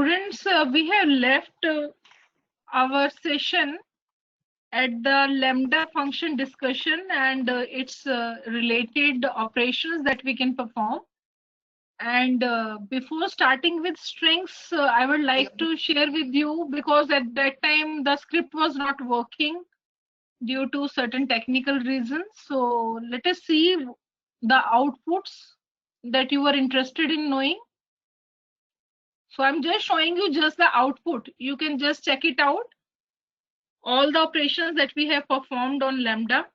students, we have left our session at the lambda function discussion and its related operations that we can perform. And before starting with strings, I would like to share with you, because at that time the script was not working due to certain technical reasons. So let us see the outputs that you were interested in knowing. So I'm just showing you just the output. You can just check it out. All the operations that we have performed on lambda.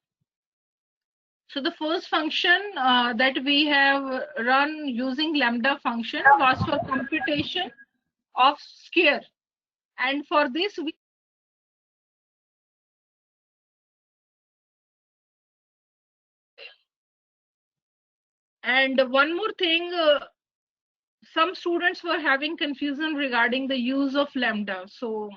So the first function that we have run using lambda function was for computation of square. And for this, we and one more thing, some students were having confusion regarding the use of lambda. So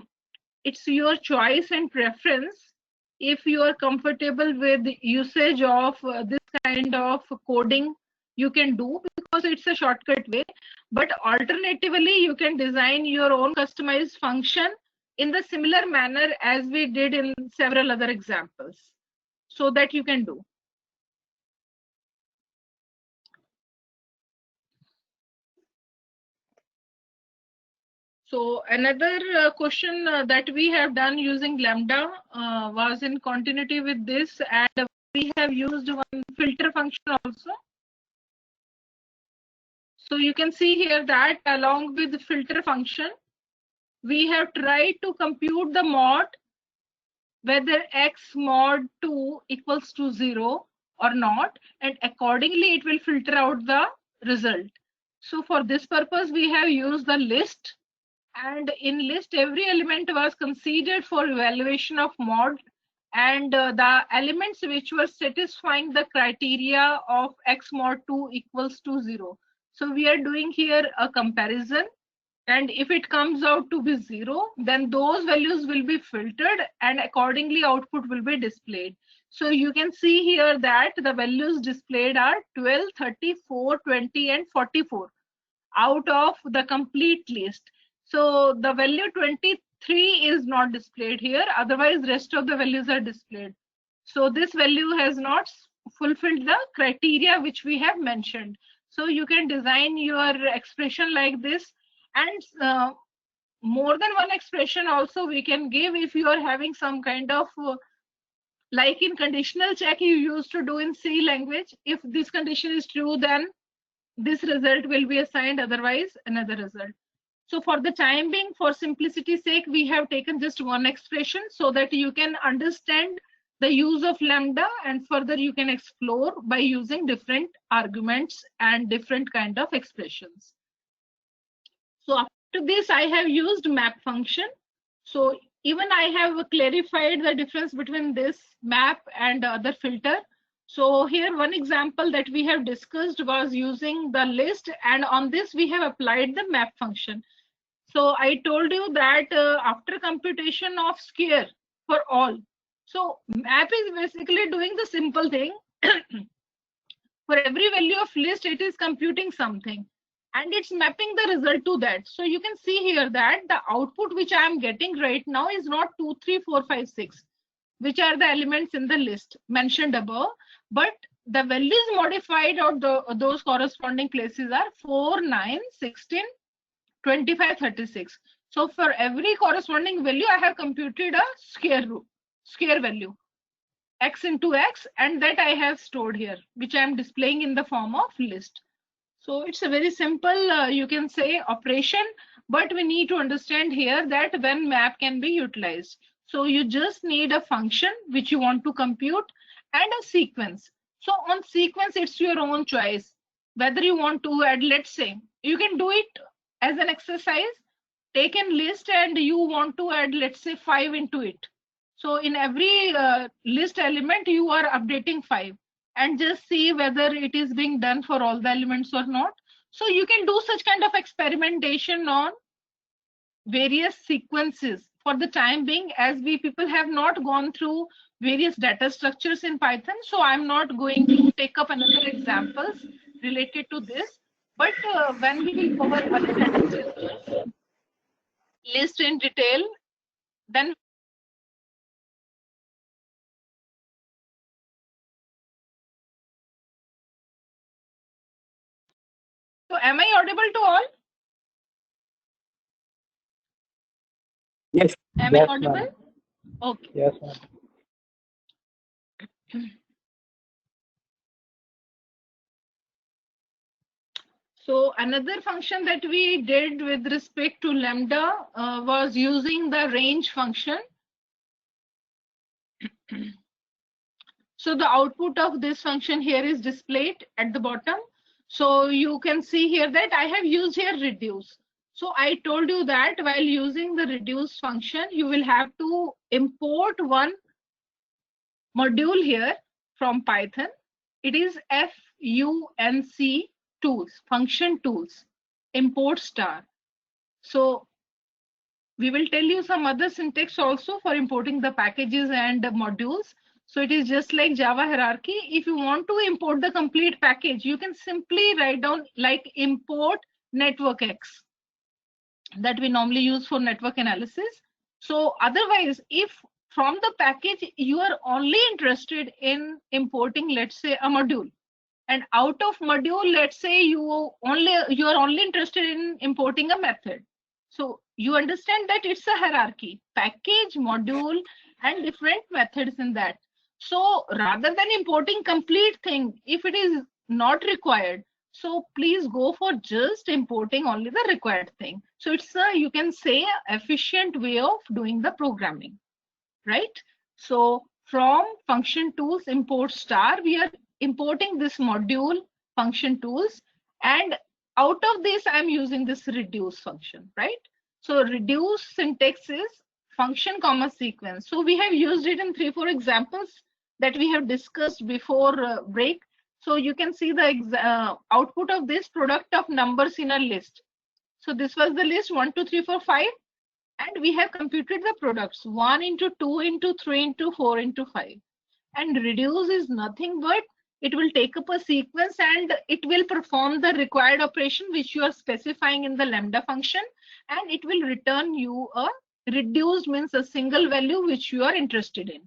it's your choice and preference if you are comfortable with the usage of this kind of coding. You can do, because it's a shortcut way, but alternatively you can design your own customized function in the similar manner as we did in several other examples, so that you can do. So another question that we have done using lambda was in continuity with this, and we have used one filter function also. So you can see here that along with the filter function, we have tried to compute the mod, whether x mod 2 equals to 0 or not, and accordingly it will filter out the result. So for this purpose, we have used the list. And in list, every element was considered for evaluation of mod, and the elements which were satisfying the criteria of x mod 2 equals to 0. So we are doing here a comparison, and if it comes out to be 0, then those values will be filtered and accordingly output will be displayed. So you can see here that the values displayed are 12, 34, 20 and 44 out of the complete list. So the value 23 is not displayed here, otherwise rest of the values are displayed. So this value has not fulfilled the criteria which we have mentioned. So you can design your expression like this, and more than one expression also we can give if you are having some kind of like in conditional check you used to do in C language. If this condition is true, then this result will be assigned, otherwise another result. So for the time being, for simplicity's sake, we have taken just one expression so that you can understand the use of lambda, and further you can explore by using different arguments and different kind of expressions. So after this, I have used map function. So even I have clarified the difference between this map and other filter. So here one example that we have discussed was using the list, and on this we have applied the map function. So I told you that after computation of square for all, so map is basically doing the simple thing. For every value of list, it is computing something and it's mapping the result to that. So you can see here that the output which I am getting right now is not 2, 3, 4, 5, 6, which are the elements in the list mentioned above, but the values modified or those corresponding places are 4, 9, 16, 25, 36. So for every corresponding value, I have computed a square value, x into x, and that I have stored here, which I am displaying in the form of list. So it's a very simple, you can say, operation, but we need to understand here that when map can be utilized. So you just need a function which you want to compute and a sequence. So on sequence, it's your own choice whether you want to add, let's say, you can do it as an exercise. Take a list and you want to add, let's say, 5 into it. So in every list element, you are updating 5 and just see whether it is being done for all the elements or not. So you can do such kind of experimentation on various sequences. For the time being, as we people have not gone through various data structures in Python, so I'm not going to take up another examples related to this. But when we will cover other data structures, list in detail. Then so am I audible to all? Yes. Am I audible? Okay. Yes, ma'am. So another function that we did with respect to lambda was using the range function. So the output of this function here is displayed at the bottom. So you can see here that I have used here reduce. So I told you that while using the reduce function, you will have to import one module here from Python. It is func tools, function tools, import star. So we will tell you some other syntax also for importing the packages and the modules. So it is just like Java hierarchy. If you want to import the complete package, you can simply write down like import networkx that we normally use for network analysis. So otherwise, if from the package you are only interested in importing, let's say, a module, and out of module, let's say you are only interested in importing a method. So you understand that it's a hierarchy, package, module, and different methods in that. So rather than importing complete thing, if it is not required, so please go for just importing only the required thing. So it's a, you can say, efficient way of doing the programming, right? So from function tools import star, we are importing this module function tools, and out of this I'm using this reduce function, right? So reduce syntax is function comma sequence. So we have used it in 3-4 examples that we have discussed before break. So you can see the output of this product of numbers in a list. So this was the list 1 2 3 4 5, and we have computed the products 1 into 2 into 3 into 4 into 5. And reduce is nothing but it will take up a sequence and it will perform the required operation which you are specifying in the lambda function, and it will return you a reduced, means a single value which you are interested in.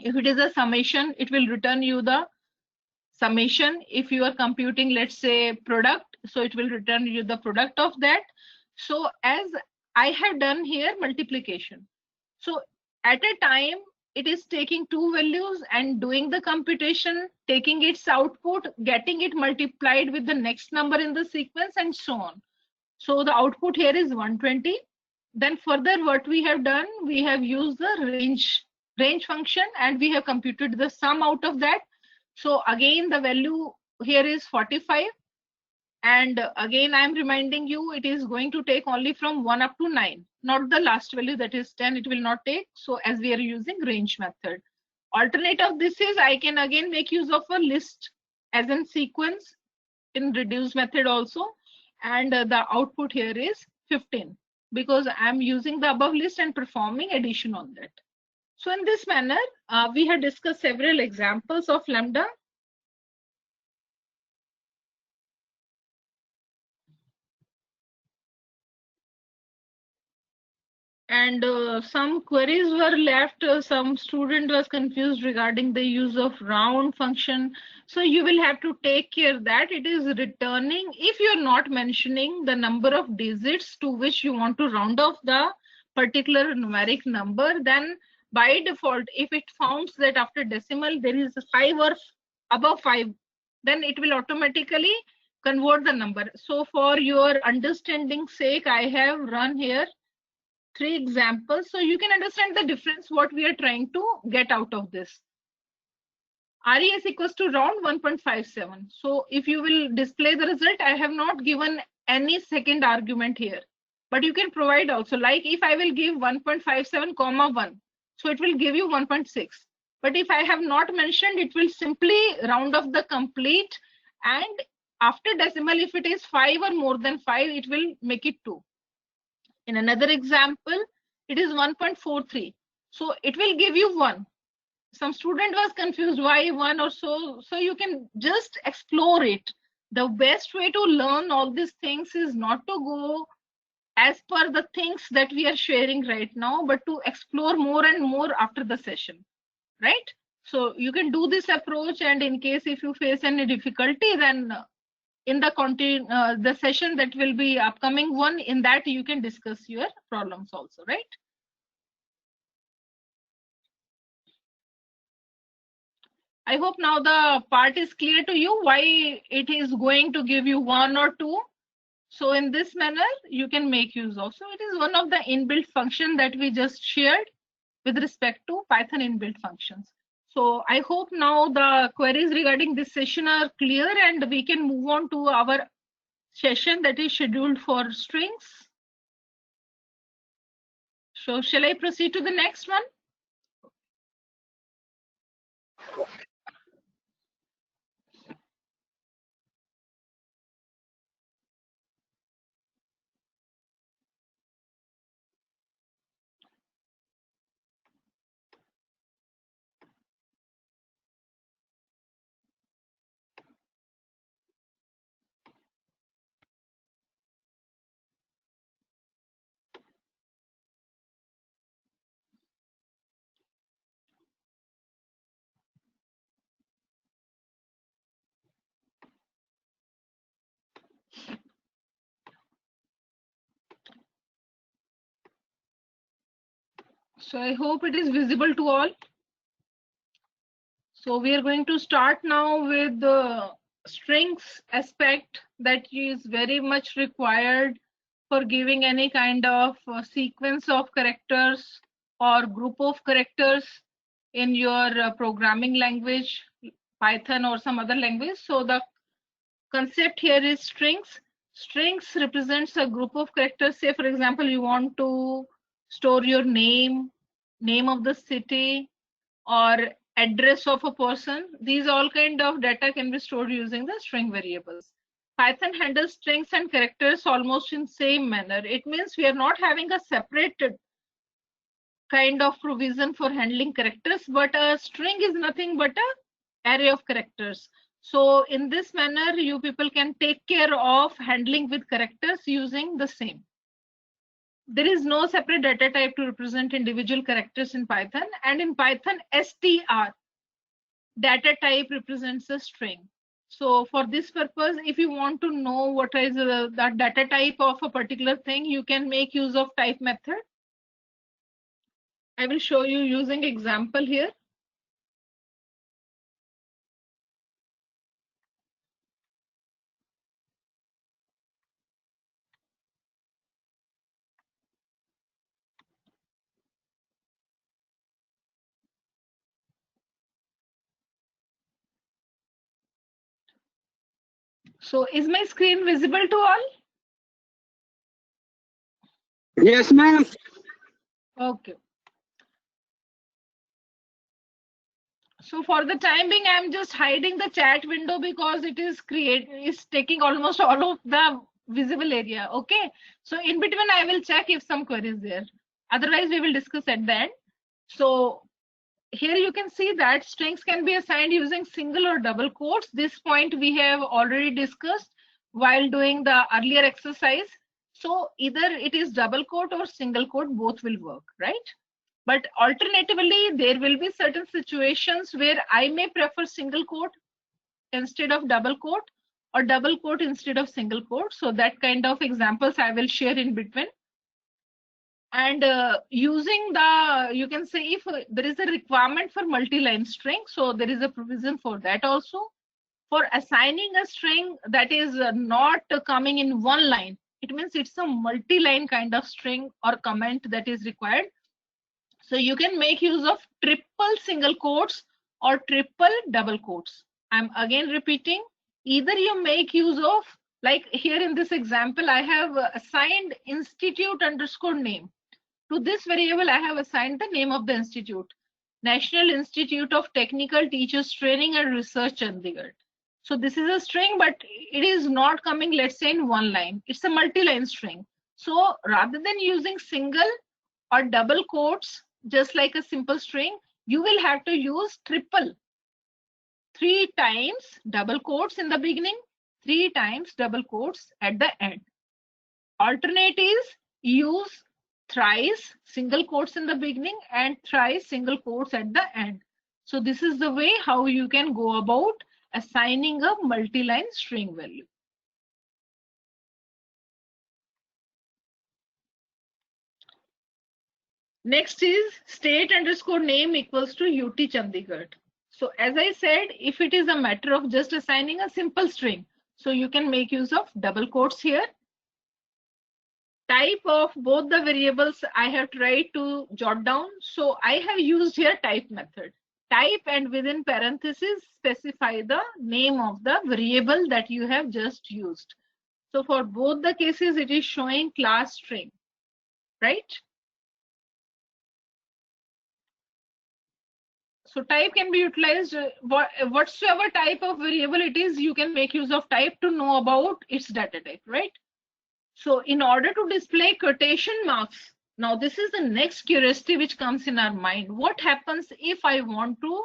If it is a summation, it will return you the summation. If you are computing, let's say, product, so it will return you the product of that. So as I have done here multiplication, so at a time it is taking two values and doing the computation, taking its output, getting it multiplied with the next number in the sequence, and so on. So the output here is 120. Then further what we have done, we have used the range function and we have computed the sum out of that. So again the value here is 45, and again I'm reminding you it is going to take only from 1 up to 9, not the last value that is 10, it will not take. So as we are using range method, alternate of this is I can again make use of a list as in sequence in reduce method also, and the output here is 15 because I'm using the above list and performing addition on that. So in this manner, we have discussed several examples of lambda. And some queries were left. Some student was confused regarding the use of round function. So you will have to take care that it is returning, if you're not mentioning the number of digits to which you want to round off the particular numeric number, then by default, if it founds that after decimal there is 5 or above 5, then it will automatically convert the number. So for your understanding sake, I have run here 3 examples so you can understand the difference what we are trying to get out of this. RES equals to round 1.57. So if you will display the result, I have not given any second argument here, but you can provide also, like if I will give 1.57 comma 1, so it will give you 1.6. But if I have not mentioned, it will simply round off the complete, and after decimal, if it is 5 or more than 5, it will make it 2. In another example, it is 1.43. So it will give you 1. Some student was confused why 1 or so. So you can just explore it. The best way to learn all these things is not to go as per the things that we are sharing right now, but to explore more and more after the session, right? So you can do this approach, and in case if you face any difficulty, then in the session that will be upcoming one, in that you can discuss your problems also, right? I hope now the part is clear to you why it is going to give you 1 or 2. So in this manner, you can make use of. So it is one of the inbuilt function that we just shared with respect to Python inbuilt functions. So I hope now the queries regarding this session are clear, and we can move on to our session that is scheduled for strings. So shall I proceed to the next one? So I hope it is visible to all. So we are going to start now with the strings aspect that is very much required for giving any kind of sequence of characters or group of characters in your programming language, Python or some other language. So the concept here is strings. Strings represents a group of characters. Say, for example, you want to store your name, name of the city, or address of a person. These all kind of data can be stored using the string variables. Python handles strings and characters almost in same manner. It means we are not having a separated kind of provision for handling characters, but a string is nothing but a array of characters. So in this manner, you people can take care of handling with characters using the same. There is no separate data type to represent individual characters in Python, and in Python, str data type represents a string. So for this purpose, if you want to know what is the data type of a particular thing, you can make use of type method. I will show you using example here. So is my screen visible to all? Yes, ma'am. Okay. So for the time being, I'm just hiding the chat window because it is taking almost all of the visible area. Okay. So in between, I will check if some query is there. Otherwise, we will discuss at the end. So here you can see that strings can be assigned using single or double quotes. This point we have already discussed while doing the earlier exercise. So either it is double quote or single quote, both will work, right? But alternatively, there will be certain situations where I may prefer single quote instead of double quote, or double quote instead of single quote. So that kind of examples I will share in between. And using the, you can say if there is a requirement for multi-line string, so there is a provision for that also. For assigning a string that is not coming in one line, it means it's a multi-line kind of string or comment that is required. So you can make use of triple single quotes or triple double quotes. I'm again repeating, either you make use of, like here in this example, I have assigned institute underscore name. To this variable, I have assigned the name of the institute, National Institute of Technical Teachers Training and Research, Chandigarh. So this is a string, but it is not coming, let's say, in one line. It's a multi-line string. So rather than using single or double quotes, just like a simple string, you will have to use triple. 3 times double quotes in the beginning, 3 times double quotes at the end. Alternate is use thrice single quotes in the beginning and thrice single quotes at the end. So this is the way how you can go about assigning a multi-line string value. Next is state underscore name equals to UT Chandigarh. So as I said, if it is a matter of just assigning a simple string, so you can make use of double quotes here. Type of both the variables I have tried to jot down. So I have used here type method. Type and within parentheses specify the name of the variable that you have just used. So for both the cases, it is showing class string, right? So type can be utilized, whatsoever type of variable it is, you can make use of type to know about its data type, right? So in order to display quotation marks, now this is the next curiosity which comes in our mind. What happens if I want to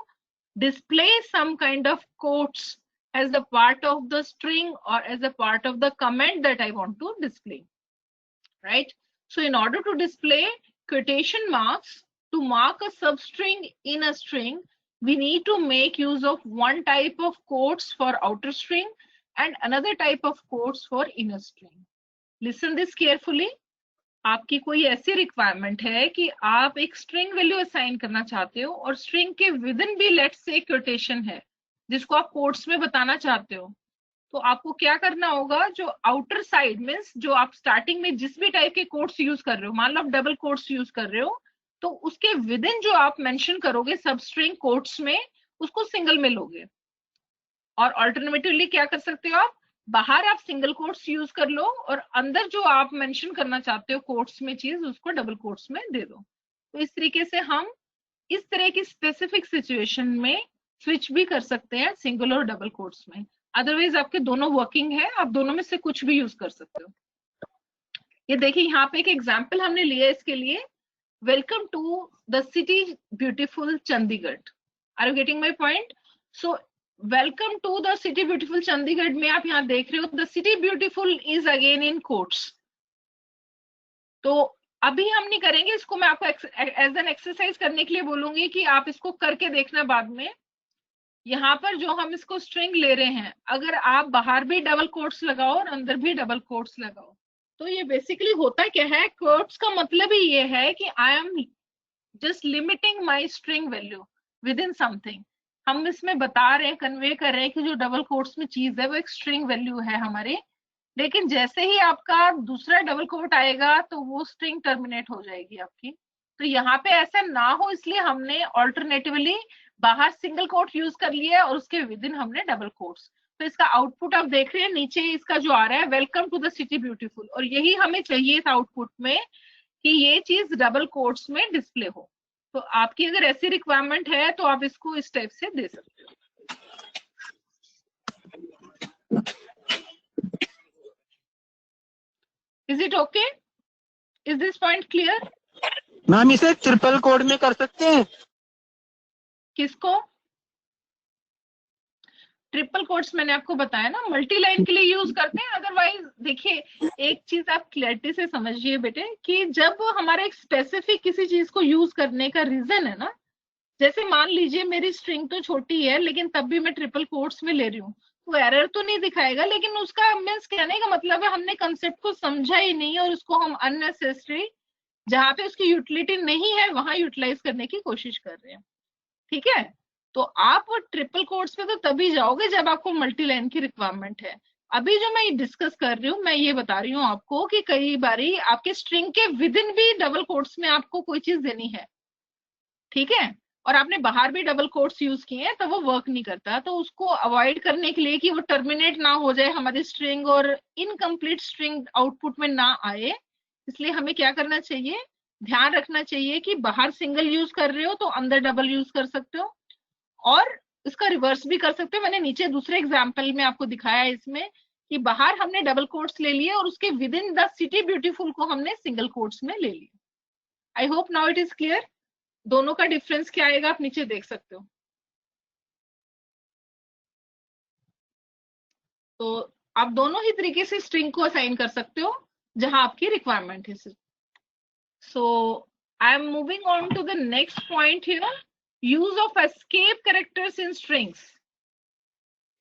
display some kind of quotes as a part of the string or as a part of the comment that I want to display, right? So in order to display quotation marks, to mark a substring in a string, we need to make use of one type of quotes for outer string and another type of quotes for inner string. Listen this carefully. आपकी कोई ऐसी requirement है कि आप एक string value assign करना चाहते हो और स्ट्रिंग के विद इन भी लेट्स से क्वोटेशन है जिसको आप कोट्स में बताना चाहते हो, तो आपको क्या करना होगा, जो आउटर साइड मीन्स जो आप स्टार्टिंग में जिस भी टाइप के कोट्स यूज कर रहे हो, मान लो आप डबल कोट्स यूज कर रहे हो, तो उसके विद इन जो आप मेंशन करोगे सब स्ट्रिंग कोट्स में, उसको सिंगल में लोगे। और ऑल्टरनेटिवली क्या कर सकते हो, आप बाहर आप सिंगल कोट्स यूज कर लो और अंदर जो आप मेंशन करना चाहते हो कोट्स में चीज, उसको डबल कोट्स में दे दो। तो इस तरीके से हम इस तरह की स्पेसिफिक सिचुएशन में स्विच भी कर सकते हैं सिंगल और डबल कोट्स में। अदरवाइज आपके दोनों वर्किंग है, आप दोनों में से कुछ भी यूज कर सकते हो। ये देखिए यहाँ पे एक एग्जाम्पल हमने लिया इसके लिए, welcome to the city beautiful Chandigarh. Are you getting my point? So welcome to the city beautiful Chandigarh में आप यहाँ देख रहे हो the city beautiful is again in quotes. तो अभी हम नहीं करेंगे इसको, मैं आपको एज एन एक्सरसाइज करने के लिए बोलूंगी कि आप इसको करके देखना बाद में। यहाँ पर जो हम इसको स्ट्रिंग ले रहे हैं, अगर आप बाहर भी डबल कोट्स लगाओ और अंदर भी डबल कोट्स लगाओ, तो ये बेसिकली होता क्या है, कोट्स का मतलब ही ये है कि I am just limiting my string value with in something. हम इसमें बता रहे हैं, कन्वे कर रहे हैं कि जो डबल कोट्स में चीज है वो एक स्ट्रिंग वैल्यू है हमारी, लेकिन जैसे ही आपका दूसरा डबल कोट आएगा तो वो स्ट्रिंग टर्मिनेट हो जाएगी आपकी। तो यहाँ पे ऐसा ना हो इसलिए हमने ऑल्टरनेटिवली बाहर सिंगल कोट यूज कर लिया और उसके विद इन हमने डबल कोट्स। तो इसका आउटपुट आप देख रहे हैं नीचे इसका जो आ रहा है, welcome to the city beautiful, और यही हमें चाहिए था आउटपुट में कि ये चीज डबल कोट्स में डिस्प्ले हो। तो आपकी अगर ऐसी रिक्वायरमेंट है तो आप इसको इस टाइप से दे सकते हो। Is it okay? Is this point clear? Ma'am इसे ट्रिपल कोड में कर सकते हैं? किसको? ट्रिपल कोट्स मैंने आपको बताया ना, मल्टी लाइन के लिए यूज करते हैं। अदरवाइज देखिए एक चीज आप क्लैरिटी से समझिए बेटे कि जब हमारा एक स्पेसिफिक किसी चीज को यूज करने का रीजन है ना, जैसे मान लीजिए मेरी स्ट्रिंग तो छोटी है लेकिन तब भी मैं ट्रिपल कोट्स में ले रही हूँ, तो एरर तो नहीं दिखाएगा, लेकिन उसका मीन्स कहने का मतलब है हमने कंसेप्ट को समझा ही नहीं और उसको हम अननेसेसरी जहां पे उसकी यूटिलिटी नहीं है वहां यूटिलाइज करने की कोशिश कर रहे हैं। ठीक है, तो आप ट्रिपल कोट्स पे तो तभी जाओगे जब आपको मल्टी लाइन की रिक्वायरमेंट है। अभी जो मैं डिस्कस कर रही हूँ, मैं ये बता रही हूँ आपको कि कई बारी आपके स्ट्रिंग के विद इन भी डबल कोट्स में आपको कोई चीज देनी है, ठीक है, और आपने बाहर भी डबल कोट्स यूज किए हैं तो वो वर्क नहीं करता। तो उसको अवॉइड करने के लिए कि वो टर्मिनेट ना हो जाए हमारी स्ट्रिंग और इनकम्प्लीट स्ट्रिंग आउटपुट में ना आए, इसलिए हमें क्या करना चाहिए, ध्यान रखना चाहिए कि बाहर सिंगल यूज कर रहे हो तो अंदर डबल यूज कर सकते हो, और इसका रिवर्स भी कर सकते हो। मैंने नीचे दूसरे एग्जाम्पल में आपको दिखाया है इसमें कि बाहर हमने डबल कोट्स ले लिए और उसके with in the city beautiful को हमने सिंगल कोट्स में ले लिया। I hope now it is clear. दोनों का डिफरेंस क्या आएगा आप नीचे देख सकते हो। तो आप दोनों ही तरीके से स्ट्रिंग को असाइन कर सकते हो जहां आपकी रिक्वायरमेंट है। So I'm moving on to the next point here, use of escape characters in strings.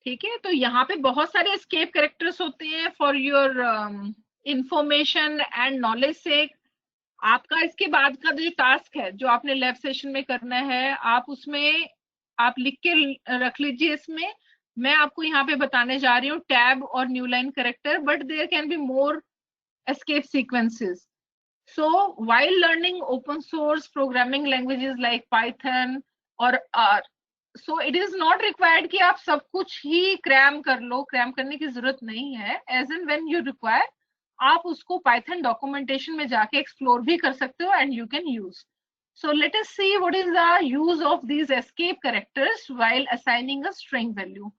ठीक है, तो यहाँ पे बहुत सारे escape characters होते हैं for your information and knowledge से. आपका इसके बाद का जो टास्क है जो आपने लैब सेशन में करना है, आप उसमें आप लिख के रख लीजिए. इसमें मैं आपको यहाँ पे बताने जा रही हूँ टैब और new line character, but there can be more escape sequences. So while learning open source programming languages like Python or R, so it is not required कि आप सब कुछ ही क्रैम कर लो. क्रैम करने की जरूरत नहीं है. As in when you require, आप उसको Python documentation में जाके explore भी कर सकते हो and you can use. So let us see what is the use of these escape characters while assigning a string value.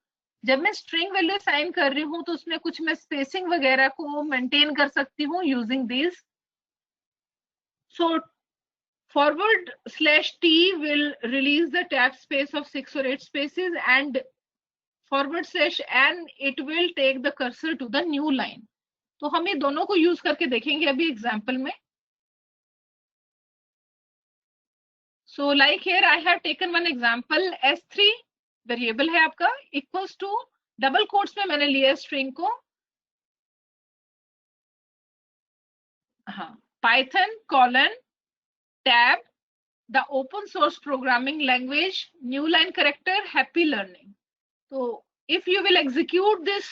जब मैं string value assign कर रही हूँ तो उसमें कुछ मैं spacing वगैरह को maintain कर सकती हूँ using these. So /t will release the tab space of 6 or 8 spaces, and /n it will take the cursor to the new line. तो हम ये दोनों को यूज करके देखेंगे अभी एग्जाम्पल में. So like here I have taken one example. S3 variable है आपका, इक्वल्स टू डबल कोट्स में मैंने लिया स्ट्रिंग को, हाँ, Python colon tab the open source programming language new line character happy learning. So if you will execute this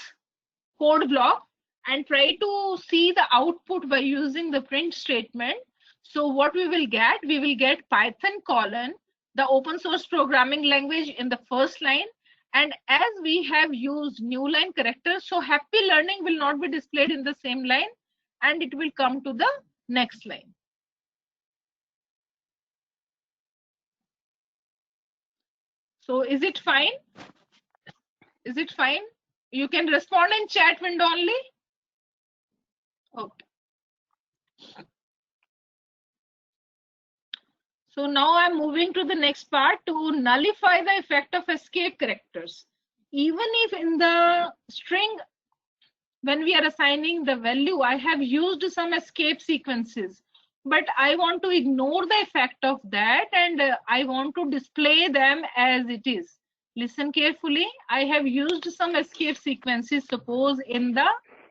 code block and try to see the output by using the print statement, so what we will get Python colon the open source programming language in the first line, and as we have used new line characters, so happy learning will not be displayed in the same line and it will come to the next line. So is it fine? Is it fine? You can respond in chat window only. Okay. So now I'm moving to the next part to nullify the effect of escape characters. Even if in the string, when we are assigning the value, I have used some escape sequences, but I want to ignore the effect of that and I want to display them as it is. Listen carefully. I have used some escape sequences, suppose in the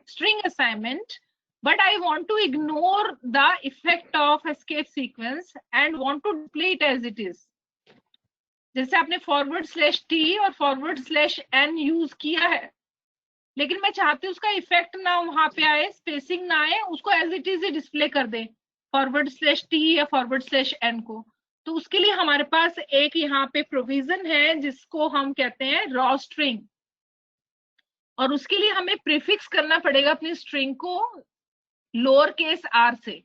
string assignment, but I want to ignore the effect of escape sequence and want to display it as it is. जैसे आपने /t और /n use किया है, लेकिन मैं चाहती हूँ उसका इफेक्ट ना वहां पे आए, स्पेसिंग ना आए, उसको एज इट इज ही डिस्प्ले कर दे /t या /n को. तो उसके लिए हमारे पास एक यहाँ पे प्रोविजन है जिसको हम कहते हैं रॉ स्ट्रिंग, और उसके लिए हमें प्रीफिक्स करना पड़ेगा अपनी स्ट्रिंग को लोअर केस r से.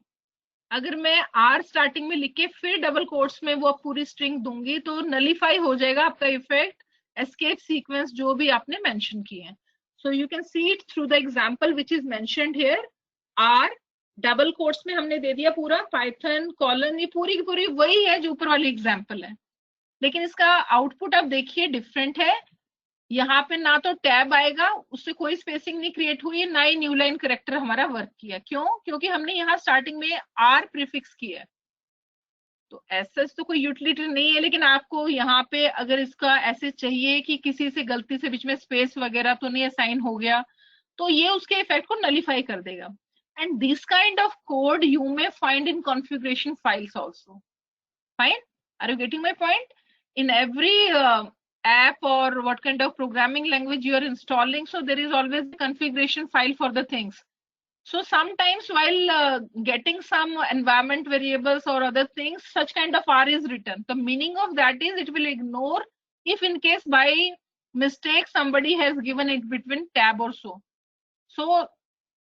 अगर मैं r स्टार्टिंग में लिख के फिर डबल कोट्स में वो पूरी स्ट्रिंग दूंगी तो नलिफाई हो जाएगा आपका इफेक्ट एस्केप सीक्वेंस जो भी आपने मेंशन किए हैं. So you can see it through the example which is mentioned here. R double quotes में हमने दे दिया पूरा पाइथन कॉलन, ये पूरी की पूरी वही है जो ऊपर वाली एग्जाम्पल है, लेकिन इसका आउटपुट आप देखिए डिफरेंट है. यहाँ पे ना तो टैब आएगा, उससे कोई स्पेसिंग नहीं क्रिएट हुई, ना ही न्यू लाइन करेक्टर हमारा वर्क किया. क्यों? क्योंकि हमने यहाँ स्टार्टिंग में R प्रीफिक्स किया है. तो ऐसा तो कोई यूटिलिटी नहीं है, लेकिन आपको यहाँ पे अगर इसका ऐसे चाहिए कि किसी से गलती से बीच में स्पेस वगैरह तो नहीं असाइन हो गया, तो ये उसके इफेक्ट को नलिफाई कर देगा. And this kind of code you may find in configuration files also. Fine? Are you getting my point? In every app or what kind of programming language you are installing, so there is always a configuration file for the things. So sometimes while getting some environment variables or other things, such kind of R is written. The meaning of that is it will ignore if in case by mistake somebody has given it between tab or so. So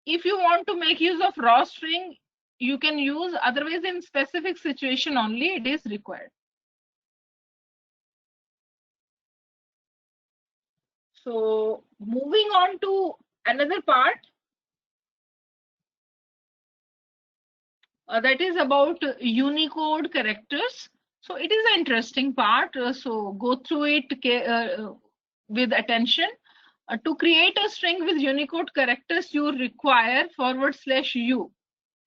if you want to make use of raw string, you can use, otherwise in specific situation only it is required. So moving on to another part, that is about Unicode characters. So it is an interesting part. So go through it with attention. To create a string with Unicode characters, you require /u,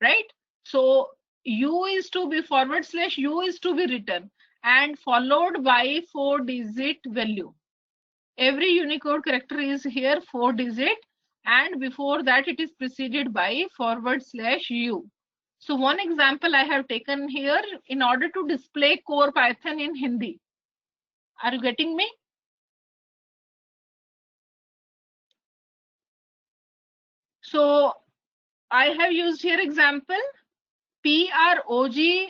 right? So U is to be /U is to be written and followed by 4-digit value. Every Unicode character is here 4-digit, and before that it is preceded by /U. So one example I have taken here in order to display core Python in Hindi. Are you getting me? So I have used here example PROG_LANG,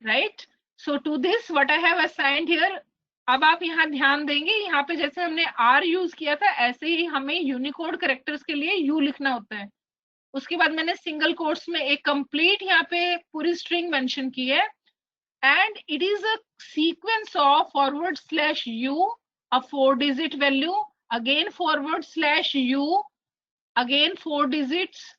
right? So to this what I have assigned here, अब आप यहाँ ध्यान देंगे, यहाँ पे जैसे हमने R use किया था ऐसे ही हमें यूनिकोड कैरेक्टर्स के लिए U लिखना होता है. उसके बाद मैंने सिंगल कोट्स में एक कंप्लीट यहाँ पे पूरी स्ट्रिंग मेंशन की है, and it is a sequence of /U, a 4-digit value, again /U, again 4 digits,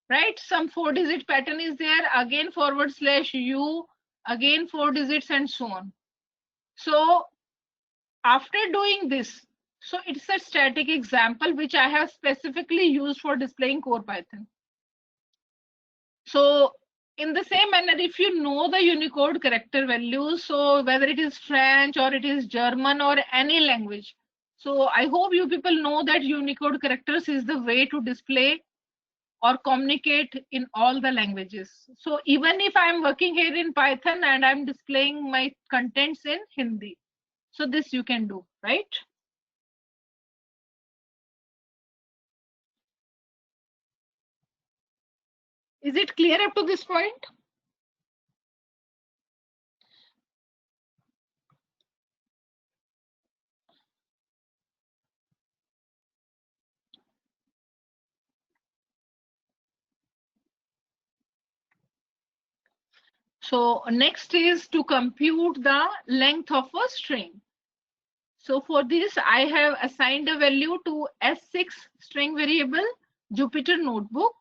right? Some 4-digit pattern is there, again /U, again 4 digits, and so on. So after doing this, so it's a static example which I have specifically used for displaying core Python. So in the same manner, if you know the Unicode character values, so whether it is French or it is German or any language, so I hope you people know that Unicode characters is the way to display or communicate in all the languages. So even if I'm working here in Python and I'm displaying my contents in Hindi, so this you can do, right? Is it clear up to this point? So next is to compute the length of a string. So for this, I have assigned a value to S6 string variable Jupyter Notebook,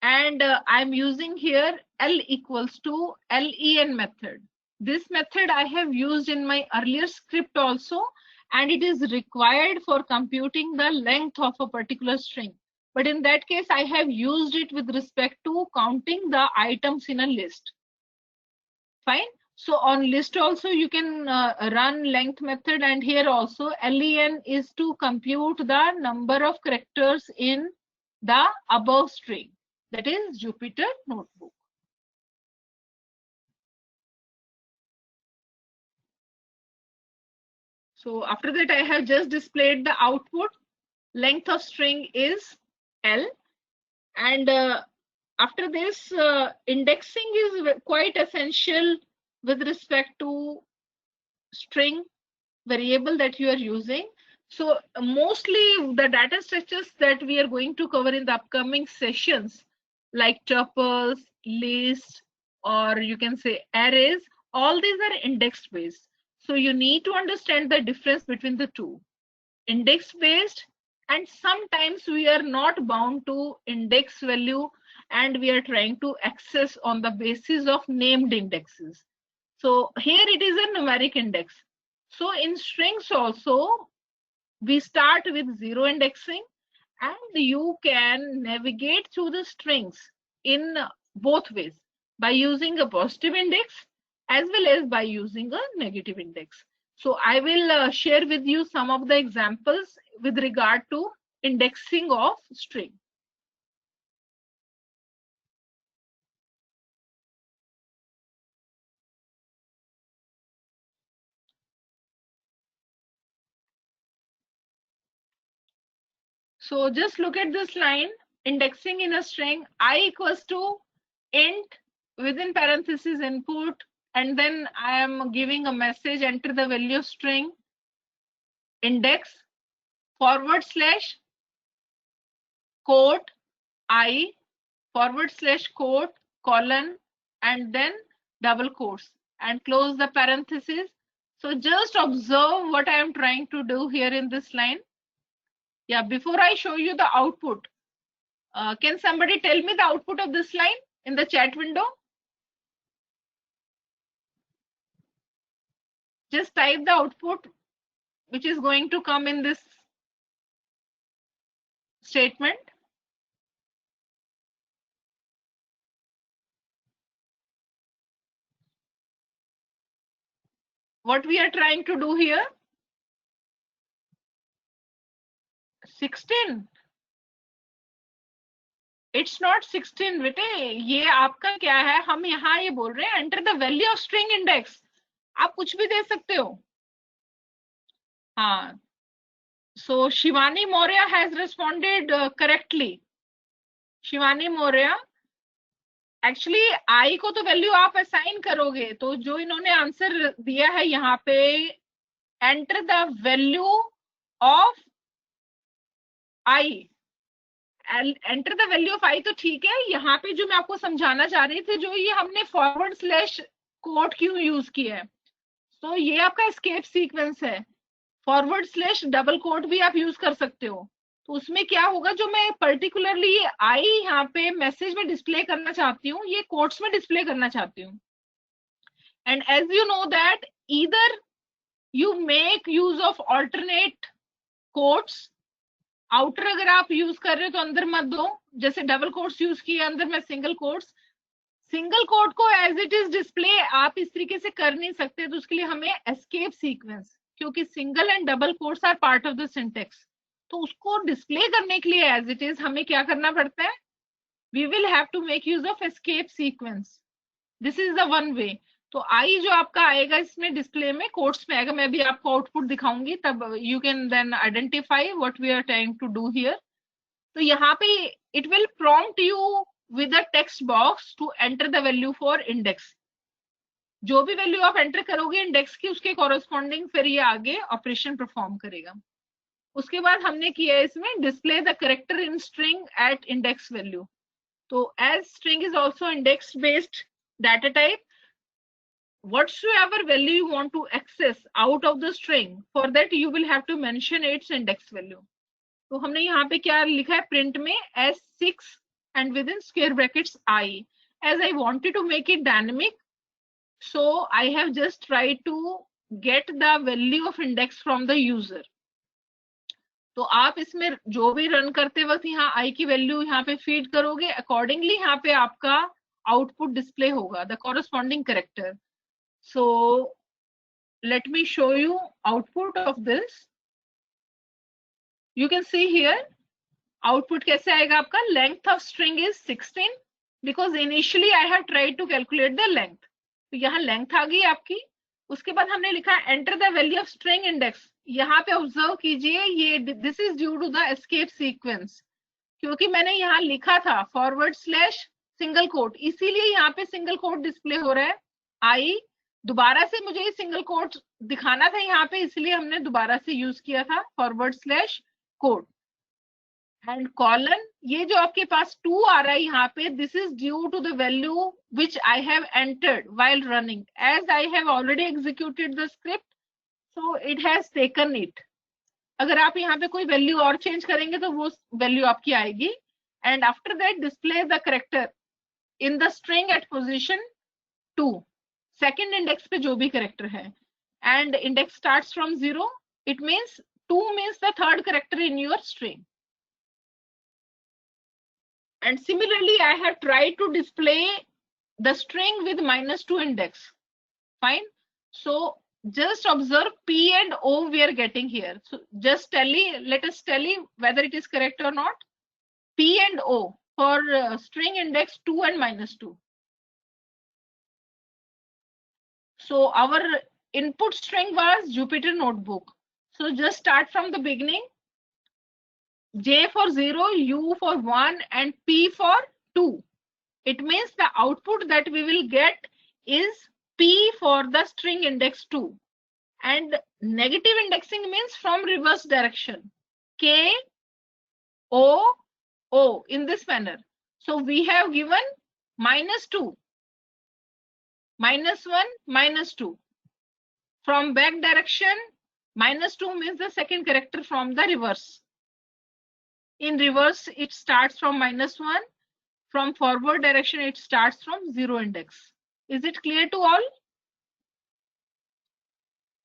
and I'm using here L equals to len method. This method I have used in my earlier script also, and it is required for computing the length of a particular string. But in that case, I have used it with respect to counting the items in a list. Fine. So on list also you can run length method, and here also len is to compute the number of characters in the above string, that is Jupyter Notebook. So after that I have just displayed the output. Length of string is L, and after this indexing is quite essential with respect to string variable that you are using. So mostly the data structures that we are going to cover in the upcoming sessions, like tuples, lists, or you can say arrays, all these are index based. So you need to understand the difference between the two, index based, and sometimes we are not bound to index value and we are trying to access on the basis of named indexes. So here it is a numeric index. So in strings also, we start with 0 indexing, and you can navigate through the strings in both ways, by using a positive index as well as by using a negative index. So I will share with you some of the examples with regard to indexing of string. So just look at this line, indexing in a string, I equals to int within parentheses input, and then I am giving a message, enter the value of string, index /quote I /quote colon, and then double quotes, and close the parentheses. So just observe what I am trying to do here in this line. Yeah, before I show you the output, can somebody tell me the output of this line in the chat window? Just type the output which is going to come in this statement. what we are trying to do here? 16. It's not 16 बेटे, ये आपका क्या है, हम यहाँ ये बोल रहे हैं enter the value of string index. आप कुछ भी दे सकते हो. हाँ, so Shivani Maurya has responded correctly. Shivani Maurya, actually I को तो वैल्यू आप असाइन करोगे, तो जो इन्होंने आंसर दिया है यहाँ पे enter the value of I, enter the value of I तो ठीक है. यहाँ पे जो मैं आपको समझाना चाह रही थी, जो ये हमने फॉरवर्ड स्लैश कोट क्यों यूज किया है, तो ये आपका एस्केप सीक्वेंस है. फॉरवर्ड स्लैश डबल कोट भी आप यूज कर सकते हो. तो उसमें क्या होगा, जो मैं पर्टिकुलरली आई यहाँ पे मैसेज में डिस्प्ले करना चाहती हूँ, ये कोट्स में डिस्प्ले करना चाहती हूँ. And as you know that either you make use of alternate quotes. Outer अगर आप यूज कर रहे हो तो अंदर मत दो, जैसे डबल कोट्स यूज किए, अंदर में सिंगल कोट्स. सिंगल कोट को एज इट इज डिस्प्ले आप इस तरीके से कर नहीं सकते, तो उसके लिए हमें एस्केप सीक्वेंस, क्योंकि single and double quotes are part of the syntax, तो उसको डिस्प्ले करने के लिए एज इट इज हमें क्या करना पड़ता है, we will have to make use of escape sequence. This is the one way. तो आई जो आपका आएगा इसमें डिस्प्ले में कोट्स में आएगा. मैं भी आपको आउटपुट दिखाऊंगी, तब you can then identify what we are trying to do here. तो यहाँ पे it will prompt you with a text box to enter the value for index. जो भी वैल्यू आप एंटर करोगे इंडेक्स की, उसके कॉरेस्पॉन्डिंग फिर ये आगे ऑपरेशन परफॉर्म करेगा. उसके बाद हमने किया इसमें display the character in string at index value. तो as string is also index based data type, whatsoever value you want to access out of the string, for that you will have to mention its index value. तो हमने यहाँ पे क्या लिखा है print में, S6 and within square brackets I. As I wanted to make it dynamic, so I have just tried to get the value of index from the user. तो आप इसमें जो भी रन करते वक्त यहाँ I की वैल्यू यहाँ पे फीड करोगे, अकॉर्डिंगली यहाँ पे आपका आउटपुट डिस्प्ले होगा, the corresponding character. So let me show you output of this. You can see here output कैसे आएगा आपका. Length of string is 16 because initially I have tried to calculate the length. तो यहाँ length आ गई आपकी. उसके बाद हमने लिखा enter the value of string index. यहाँ पे ऑब्जर्व कीजिए, ये this is due to the escape sequence, क्योंकि मैंने यहाँ लिखा था फॉरवर्ड स्लैश सिंगल कोट, इसीलिए यहाँ पे सिंगल कोट डिस्प्ले हो रहा है. आई दोबारा से मुझे ये सिंगल कोट दिखाना था यहाँ पे, इसलिए हमने दोबारा से यूज किया था forward slash quote. And colon, ये जो आपके पास 2 आ रहा है यहाँ पे, this is due to the value which I have entered while running. As I have already executed the script, so it has taken it. अगर आप यहाँ पे कोई वैल्यू और चेंज करेंगे तो वो वैल्यू आपकी आएगी. And after that display the character in the string at position 2, second index पे जो भी कैरेक्टर है. And index starts from 0, it means 2 means the third character in your string. And similarly I have tried to display the string with -2 index. Fine. So just observe P and O we are getting here. So just let us tally whether it is correct or not. P and O for string index 2 and -2. So our input string was Jupyter Notebook. So just start from the beginning. J for 0, U for 1 and P for 2. It means the output that we will get is P for the string index 2. And negative indexing means from reverse direction. K, O, O in this manner. So we have given -2. -1, -2. From back direction, -2 means the second character from the reverse. In reverse, it starts from -1. From forward direction, it starts from 0 index. Is it clear to all?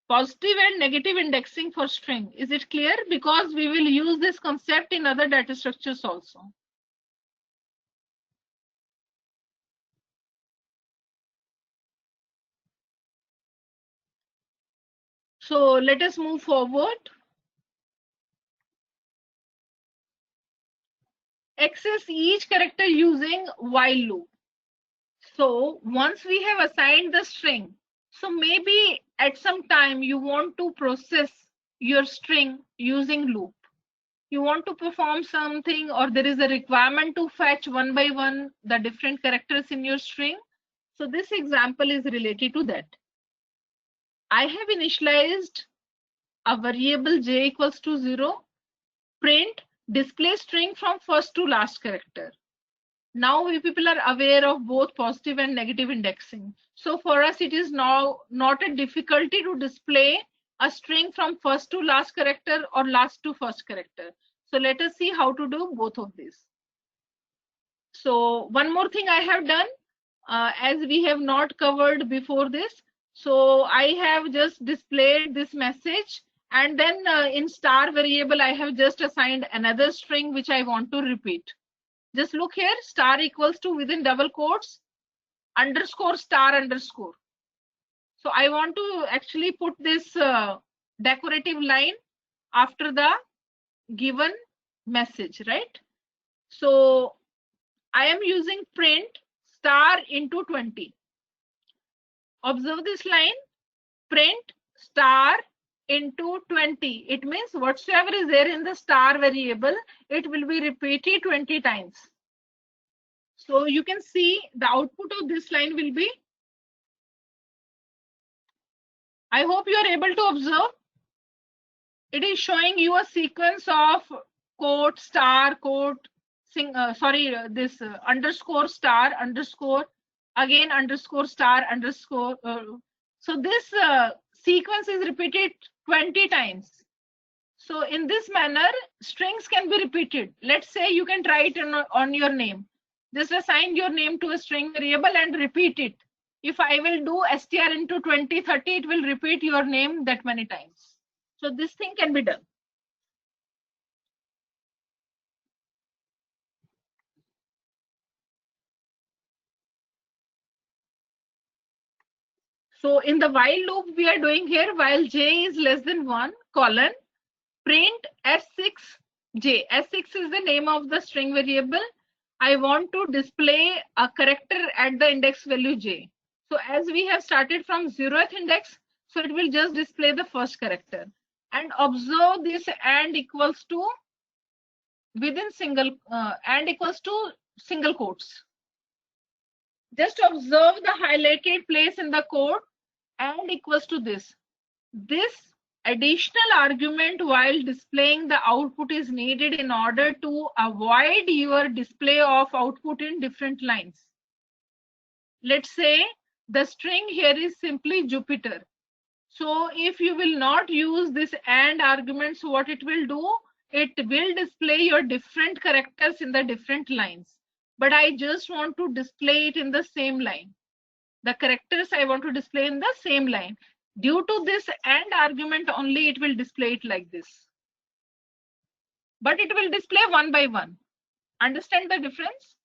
Positive and negative indexing for string. Is it clear? Because we will use this concept in other data structures also. So let us move forward. Access each character using while loop. So once we have assigned the string, so maybe at some time you want to process your string using loop. You want to perform something, or there is a requirement to fetch one by one the different characters in your string. So this example is related to that. I have initialized a variable j equals to 0, print display string from first to last character. Now we people are aware of both positive and negative indexing. So for us, it is now not a difficulty to display a string from first to last character or last to first character. So let us see how to do both of these. So one more thing I have done, as we have not covered before this. So I have just displayed this message, and then in star variable, I have just assigned another string which I want to repeat. Just look here, star equals to within double quotes, underscore star underscore. So I want to actually put this decorative line after the given message, right? So I am using print star into 20. Observe this line, print star into 20. It means whatsoever is there in the star variable, it will be repeated 20 times. So you can see the output of this line will be, I hope you are able to observe. It is showing you a sequence of quote, star, quote, this underscore star, underscore, again underscore star, underscore. So this sequence is repeated 20 times. So in this manner, strings can be repeated. Let's say you can try it on your name. Just assign your name to a string variable and repeat it. If I will do str into 20, 30, it will repeat your name that many times. So this thing can be done. So in the while loop we are doing here, while j is less than 1, colon, print s6j. S6 is the name of the string variable. I want to display a character at the index value j. So as we have started from 0th index, so it will just display the first character. And observe this and equals to within single and equals to single quotes. Just observe the highlighted place in the code and equals to this. This additional argument while displaying the output is needed in order to avoid your display of output in different lines. Let's say the string here is simply Jupiter. So if you will not use this AND argument, so what it will do, it will display your different characters in the different lines. But I just want to display it in the same line. The characters I want to display in the same line. Due to this AND argument only, it will display it like this. But it will display one by one. Understand the difference?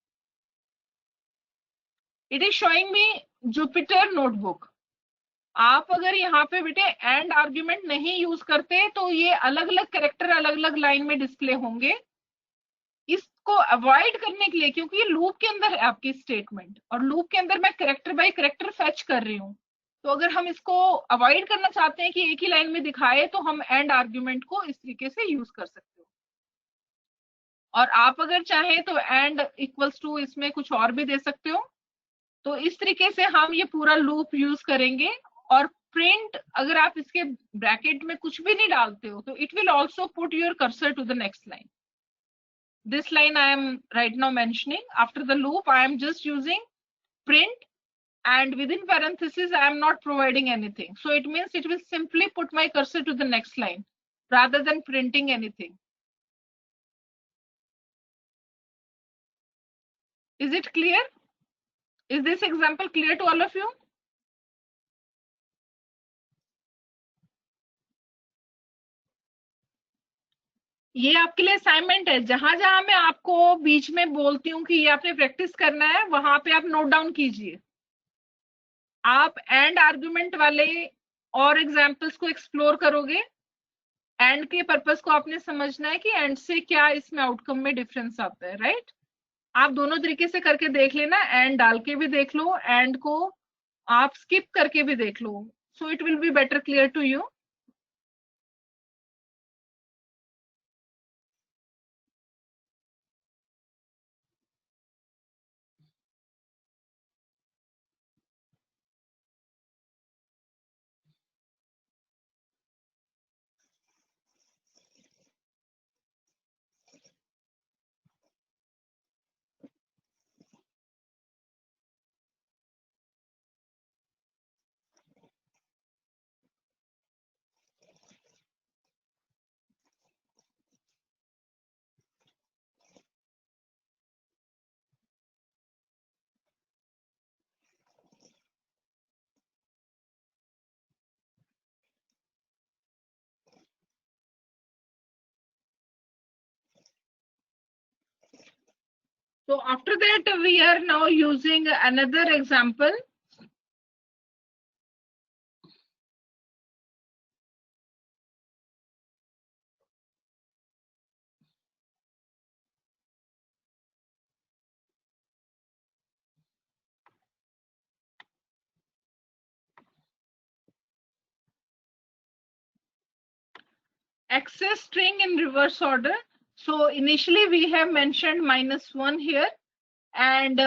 It is showing me Jupyter notebook. आप अगर यहाँ पे बेटे and argument नहीं use करते तो ये अलग अलग कैरेक्टर अलग अलग लाइन में डिस्प्ले होंगे. इसको अवॉइड करने के लिए, क्योंकि ये लूप के अंदर है आपकी स्टेटमेंट और लूप के अंदर मैं कैरेक्टर बाय कैरेक्टर फेच कर रही हूँ, तो अगर हम इसको अवॉइड करना चाहते हैं कि एक ही लाइन में दिखाए तो हम एंड आर्ग्यूमेंट को इस तरीके से यूज कर सकते हो. और आप अगर चाहें तो एंड इक्वल्स टू इसमें कुछ और भी दे सकते हो. तो इस तरीके से हम ये पूरा लूप यूज करेंगे. और प्रिंट अगर आप इसके ब्रैकेट में कुछ भी नहीं डालते हो तो it will also put your cursor to the next line. This line I am right now mentioning. After the loop, I am just using print, and within parentheses, I am not providing anything. So it means it will simply put my cursor to the next line rather than printing anything. Is it clear? Is this example clear to all of you? ये आपके लिए assignment है. जहां जहां मैं आपको बीच में बोलती हूँ कि ये आपने प्रैक्टिस करना है, वहां पे आप नोट डाउन कीजिए. आप एंड आर्गुमेंट वाले और एग्जाम्पल्स को एक्सप्लोर करोगे। एंड के पर्पस को आपने समझना है कि एंड से क्या इसमें आउटकम में डिफरेंस आता है, राइट। आप दोनों तरीके से करके देख लेना, एंड डाल के भी देख लो, एंड को आप स्किप करके भी देख लो, so it will be better clear to you. So after that, we are now using another example. Access string in reverse order. So initially we have mentioned -1 here, and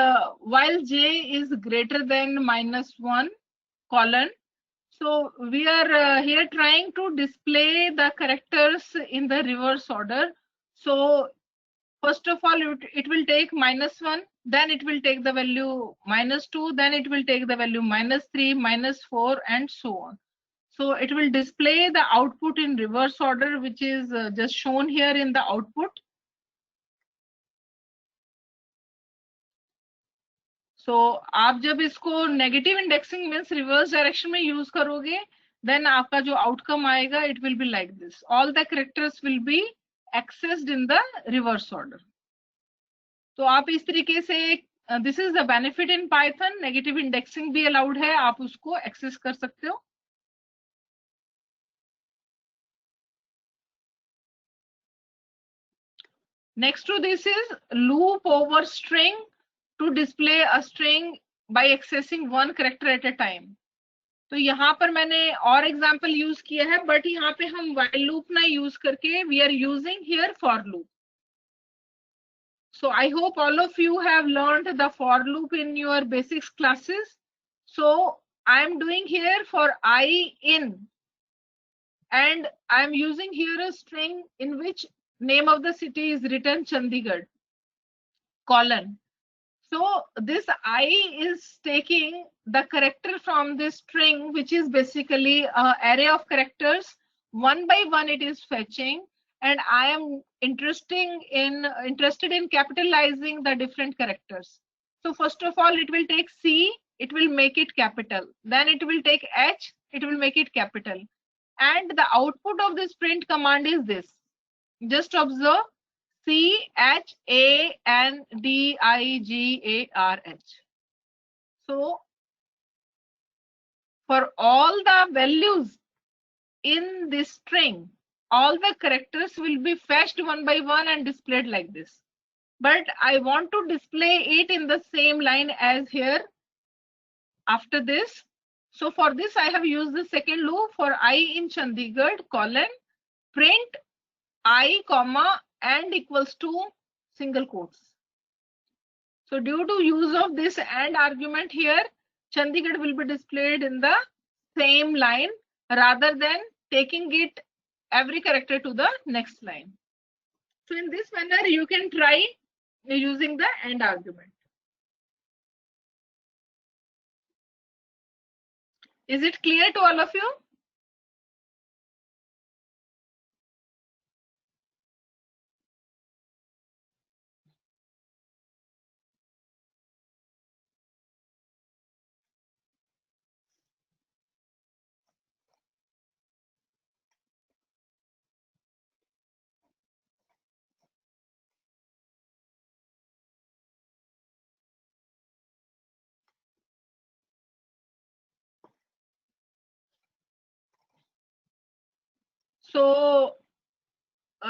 while j is greater than -1 colon, so we are here trying to display the characters in the reverse order. So first of all, it will take -1, then it will take the value -2, then it will take the value -3, -4, and so on. So it will display the output in reverse order, which is just shown here in the output. So आप जब इसको negative indexing means reverse direction में use करोगे, then आपका जो outcome आएगा it will be like this, all the characters will be accessed in the reverse order. तो आप इस तरीके से, this is the benefit in Python, negative indexing भी अलाउड है, आप उसको एक्सेस कर सकते हो। Next to this is loop over string to display a string by accessing one character at a time. तो यहाँ पर मैंने और एग्जाम्पल यूज किया है, बट यहाँ पे हम while loop ना यूज करके we are using here for loop. So I hope all of you have learned the for loop in your basics classes. So I am doing here for I in, and I am using here a string in which name of the city is written Chandigarh colon. So this I is taking the character from this string, which is basically an array of characters. One by one it is fetching, and I am interested in capitalizing the different characters. So first of all, it will take C, it will make it capital. Then it will take H, it will make it capital. And the output of this print command is this. Just observe. Chandigarh. So for all the values in this string, all the characters will be fetched one by one and displayed like this. But I want to display it in the same line as here after this. So for this, I have used the second loop for I in Chandigarh colon print I comma and equals to single quotes. So due to use of this AND argument here, Chandigarh will be displayed in the same line rather than taking it every character to the next line. So in this manner, you can try using the AND argument. Is it clear to all of you? So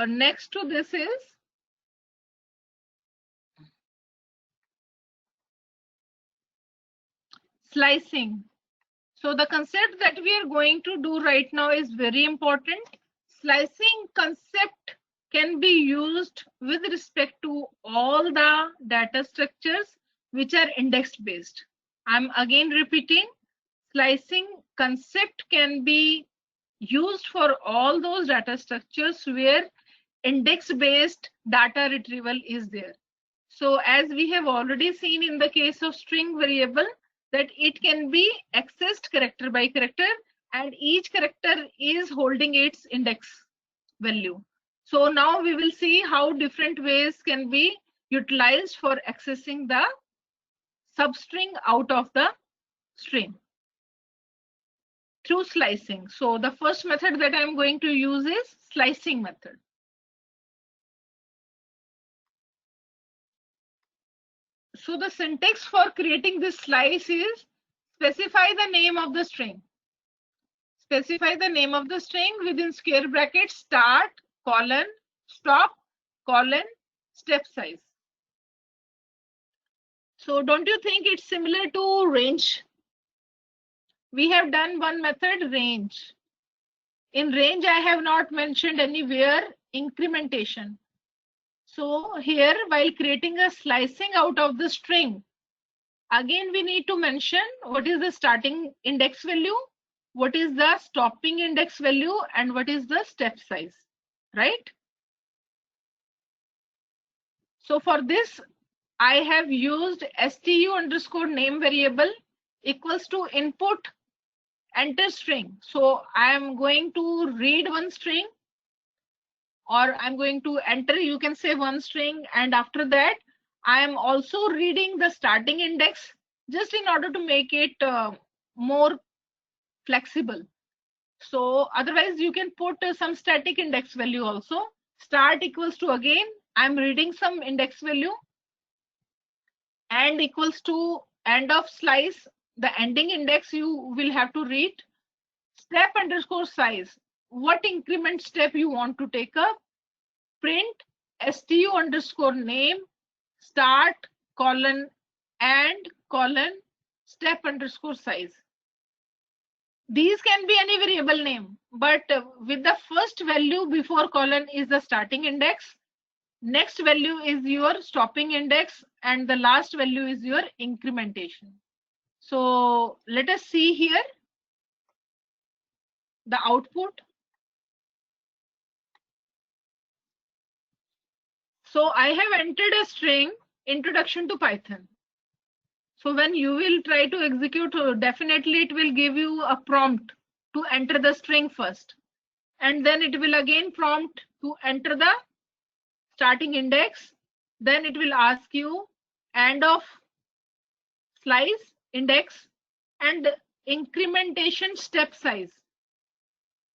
next to this is slicing. So the concept that we are going to do right now is very important. Slicing concept can be used with respect to all the data structures which are index based. I'm again repeating, slicing concept can be used for all those data structures where index based data retrieval is there. So as we have already seen in the case of string variable, that it can be accessed character by character and each character is holding its index value. So now we will see how different ways can be utilized for accessing the substring out of the string through slicing. So the first method that I'm going to use is slicing method. So the syntax for creating this slice is specify the name of the string. Specify the name of the string within square brackets, start, colon, stop, colon, step size. So don't you think it's similar to range? We have done one method, range. In range, I have not mentioned anywhere incrementation. So here, while creating a slicing out of the string, again, we need to mention what is the starting index value, what is the stopping index value, and what is the step size, right? So for this, I have used stu underscore name variable equals to input enter string. So I am going to read one string, or I'm going to enter, you can say one string, and after that, I am also reading the starting index just in order to make it more flexible. So otherwise you can put some static index value also. Start equals to, again, I'm reading some index value, and equals to end of slice, the ending index you will have to read. Step underscore size, what increment step you want to take up. Print stu underscore name start colon and colon step underscore size. These can be any variable name, but with the first value before colon is the starting index, next value is your stopping index, and the last value is your incrementation. So let us see here the output. So I have entered a string, introduction to Python. So when you will try to execute, definitely it will give you a prompt to enter the string first. And then it will again prompt to enter the starting index. Then it will ask you end of slice index and incrementation step size.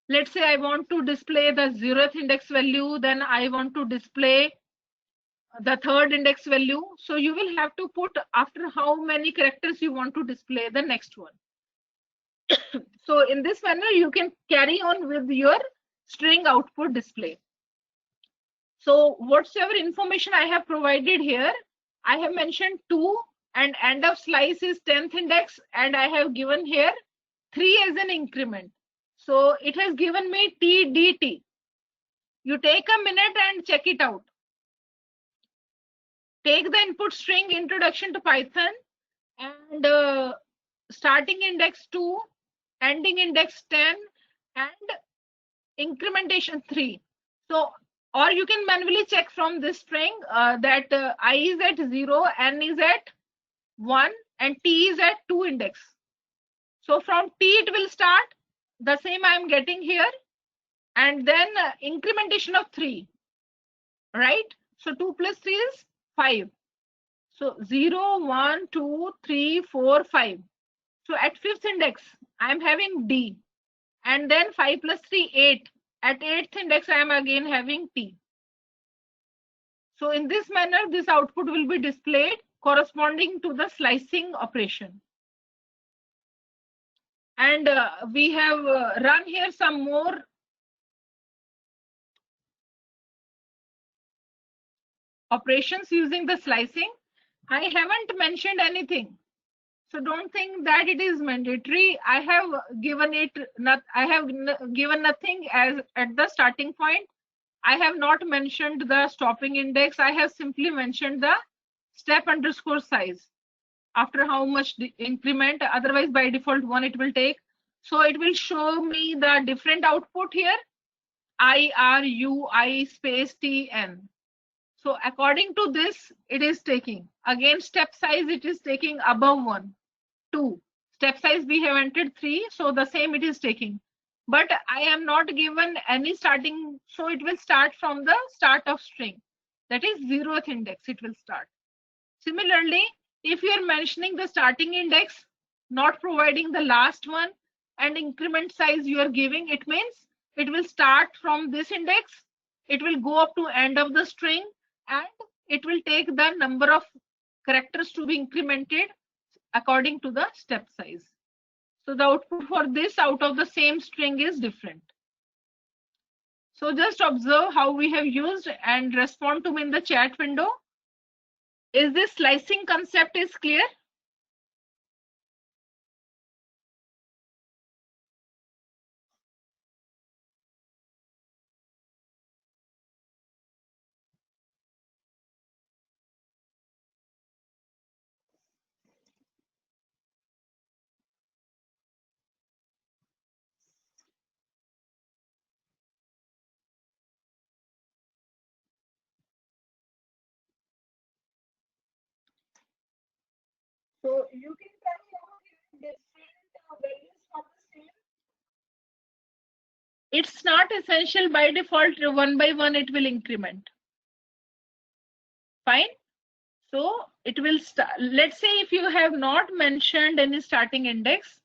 Let's say I want to display the 0th index value, then I want to display the 3rd index value. So you will have to put after how many characters you want to display the next one. So in this manner, you can carry on with your string output display. So whatsoever information I have provided here, I have mentioned 2 and end of slice is 10th index, and I have given here 3 as an increment. So it has given me TDT. You take a minute and check it out. Take the input string introduction to Python and starting index 2, ending index 10, and incrementation 3. So, or you can manually check from this string that I is at 0, n is at 1, and t is at 2 index. So from t it will start, the same I am getting here, and then incrementation of 3, right? So 2 plus 3 is 5. So 0, 1, 2, 3, 4, 5. So at 5th index, I am having D. And then 5 plus 3, 8. At 8th index, I am again having T. So in this manner, this output will be displayed corresponding to the slicing operation. And we have run here some more operations using the slicing. I haven't mentioned anything. So don't think that it is mandatory. I have given given nothing as at the starting point. I have not mentioned the stopping index. I have simply mentioned the step underscore size. After how much the increment, otherwise by default 1 it will take. So it will show me the different output here. I, R, U, I space T, N. So according to this, it is taking. Again, step size, it is taking above 1. 2. Step size we have entered 3, so the same it is taking. But I am not given any starting, so it will start from the start of string. That is 0th index, it will start. Similarly, if you are mentioning the starting index, not providing the last one, and increment size you are giving, it means it will start from this index, it will go up to end of the string, and it will take the number of characters to be incremented according to the step size. So the output for this out of the same string is different. So just observe how we have used and respond to me in the chat window. Is this slicing concept is clear? So you can tell me different values for the same. It's not essential by default, one by one it will increment. Fine. So it will start. Let's say if you have not mentioned any starting index,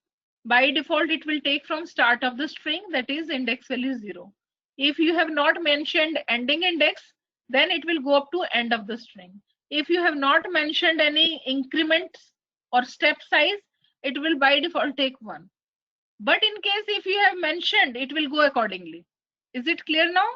by default it will take from start of the string, that is index value 0. If you have not mentioned ending index, then it will go up to end of the string. If you have not mentioned any increments or step size, it will by default take 1. But in case if you have mentioned, it will go accordingly. Is it clear now?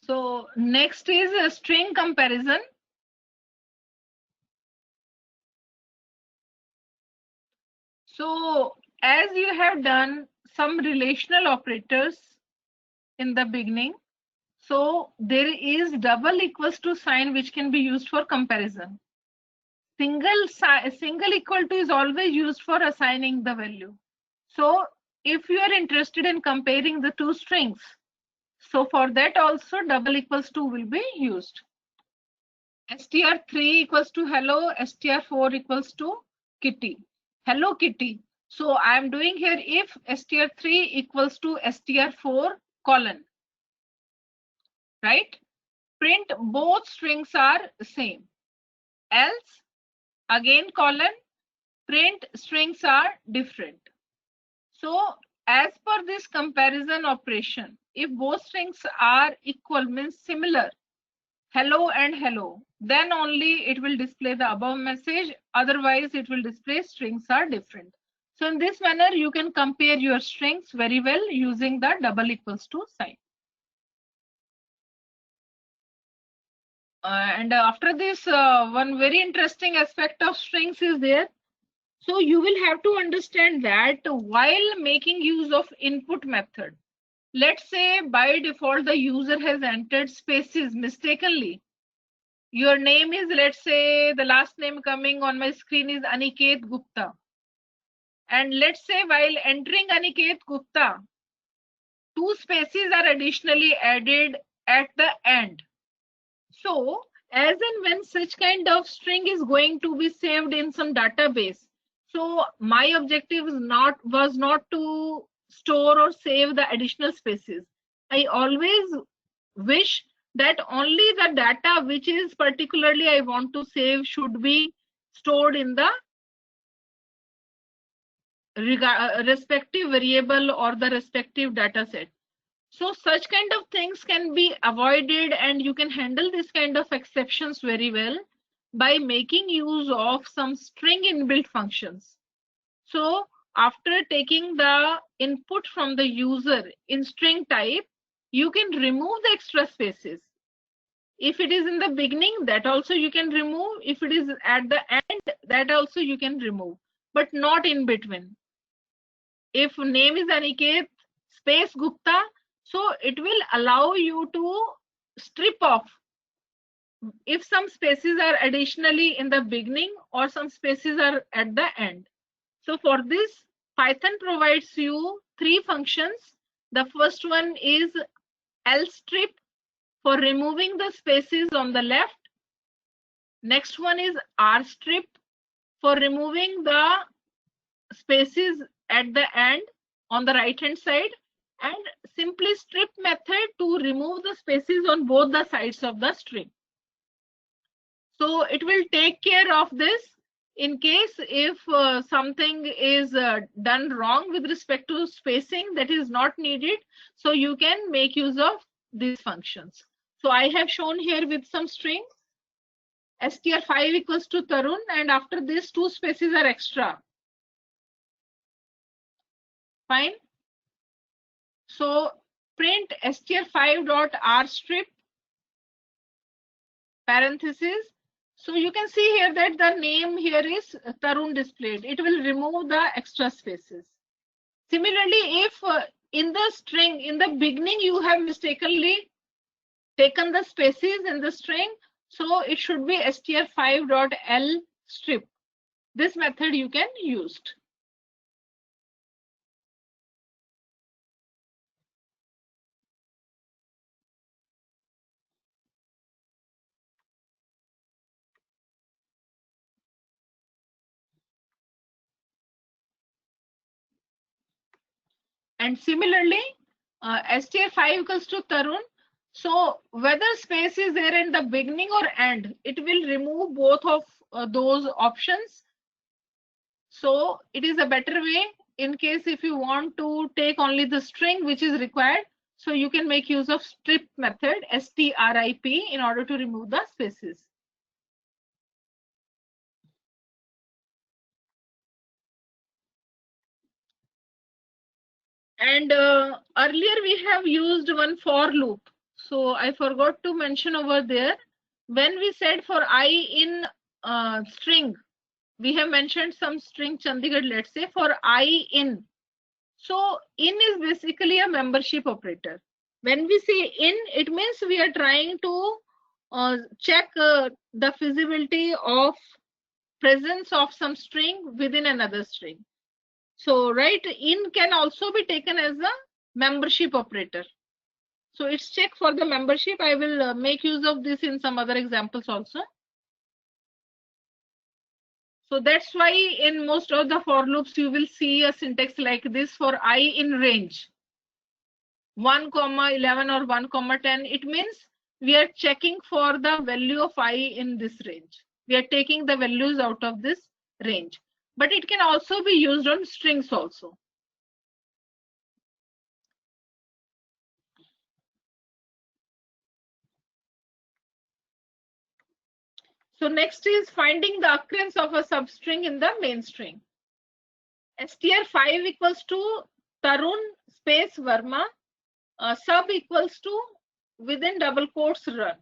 So next is a string comparison. So as you have done some relational operators in the beginning, so there is double equals to sign which can be used for comparison. Single equal to is always used for assigning the value. So if you are interested in comparing the two strings, so for that also double equals to will be used. str3 equals to hello, str4 equals to kitty. Hello kitty. So I am doing here if str3 equals to str4 colon, right? Print both strings are same. Else again colon, print strings are different. So as per this comparison operation, if both strings are equal means similar, hello and hello, then only it will display the above message, otherwise it will display strings are different. So in this manner you can compare your strings very well using the double equals to sign. And after this, one very interesting aspect of strings is there. So you will have to understand that while making use of input method, let's say by default the user has entered spaces mistakenly. Your name is, let's say the last name coming on my screen is Aniket Gupta. And let's say while entering Aniket Gupta, 2 spaces are additionally added at the end. So as and when such kind of string is going to be saved in some database, so my objective was not to store or save the additional spaces. I always wish that only the data which is particularly I want to save should be stored in the respective variable or the respective data set. So such kind of things can be avoided, and you can handle this kind of exceptions very well by making use of some string inbuilt functions. So after taking the input from the user in string type, you can remove the extra spaces. If it is in the beginning, that also you can remove. If it is at the end, that also you can remove, but not in between. If name is Aniket space Gupta, so it will allow you to strip off if some spaces are additionally in the beginning or some spaces are at the end. So for this, Python provides you three functions. The first one is lstrip for removing the spaces on the left. Next one is rstrip for removing the spaces at the end on the right hand side, and simply strip method to remove the spaces on both the sides of the string. So it will take care of this in case if something is done wrong with respect to spacing that is not needed. So you can make use of these functions. So I have shown here with some string str5 equals to Tarun, and after this two spaces are extra. Fine. So print str5 dot rstrip parenthesis. So you can see here that the name here is Tarun displayed. It will remove the extra spaces. Similarly, if in the string in the beginning you have mistakenly taken the spaces in the string, so it should be str5 dot lstrip. This method you can use. And similarly, str5 equals to Tarun. So whether space is there in the beginning or end, it will remove both of those options. So it is a better way in case if you want to take only the string which is required. So you can make use of strip method, strip, in order to remove the spaces. And earlier we have used one for loop. So I forgot to mention over there. When we said for I in string, we have mentioned some string Chandigarh, let's say for I in. So in is basically a membership operator. When we say in, it means we are trying to check the feasibility of presence of some string within another string. So right, in can also be taken as a membership operator. So it's check for the membership. I will make use of this in some other examples also. So that's why in most of the for loops you will see a syntax like this for I in range 1,11 or 1,10. It means we are checking for the value of I in this range. We are taking the values out of this range, but it can also be used on strings also. So next is finding the occurrence of a substring in the main string. str5 equals to Tarun space Verma, sub equals to within double quotes run.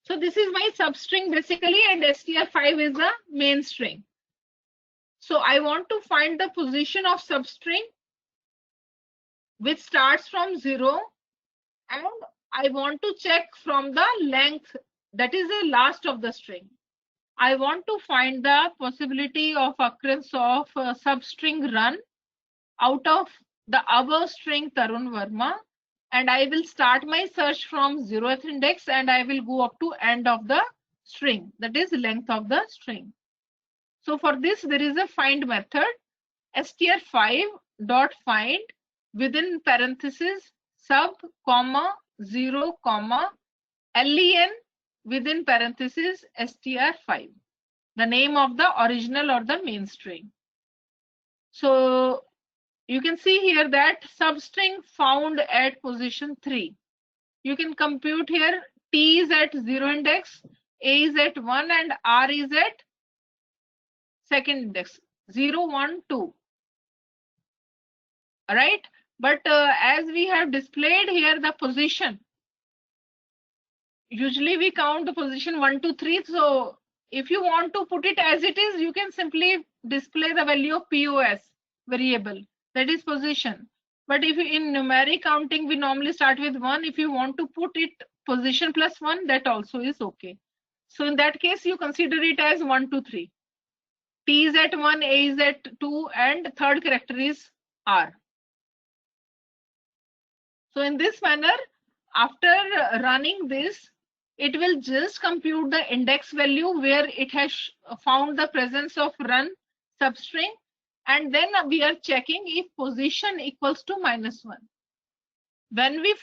So this is my substring basically, and str5 is the main string. So I want to find the position of substring which starts from 0, and I want to check from the length, that is the last of the string. I want to find the possibility of occurrence of substring run out of the above string Tarun Verma, and I will start my search from 0th index and I will go up to end of the string, that is length of the string. So for this there is a find method, str5 dot find within parenthesis sub comma 0 comma len within parenthesis str5, the name of the original or the main string. So you can see here that substring found at position 3. You can compute here T is at 0 index, A is at 1 and R is at second index 0, 1, 2. Right? But as we have displayed here the position, usually we count the position 1, 2, 3. So if you want to put it as it is, you can simply display the value of POS variable, that is position. But if in numeric counting, we normally start with 1. If you want to put it position plus 1, that also is okay. So in that case, you consider it as 1, 2, 3. T is at 1, A is at 2, and third character is R. So in this manner, after running this, it will just compute the index value where it has found the presence of run substring, and then we are checking if position equals to -1. When we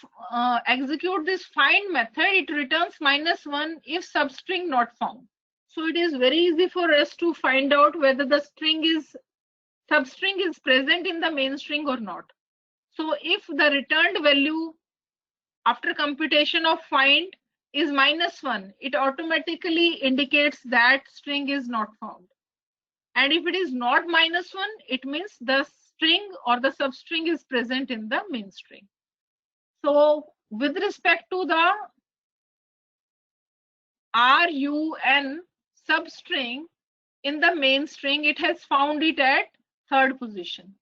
execute this find method, it returns -1 if substring not found. So it is very easy for us to find out whether the substring is present in the main string or not. So if the returned value after computation of find is -1, it automatically indicates that string is not found. And if it is not -1, it means the string or the substring is present in the main string. So with respect to the RUN substring in the main string, it has found it at third position,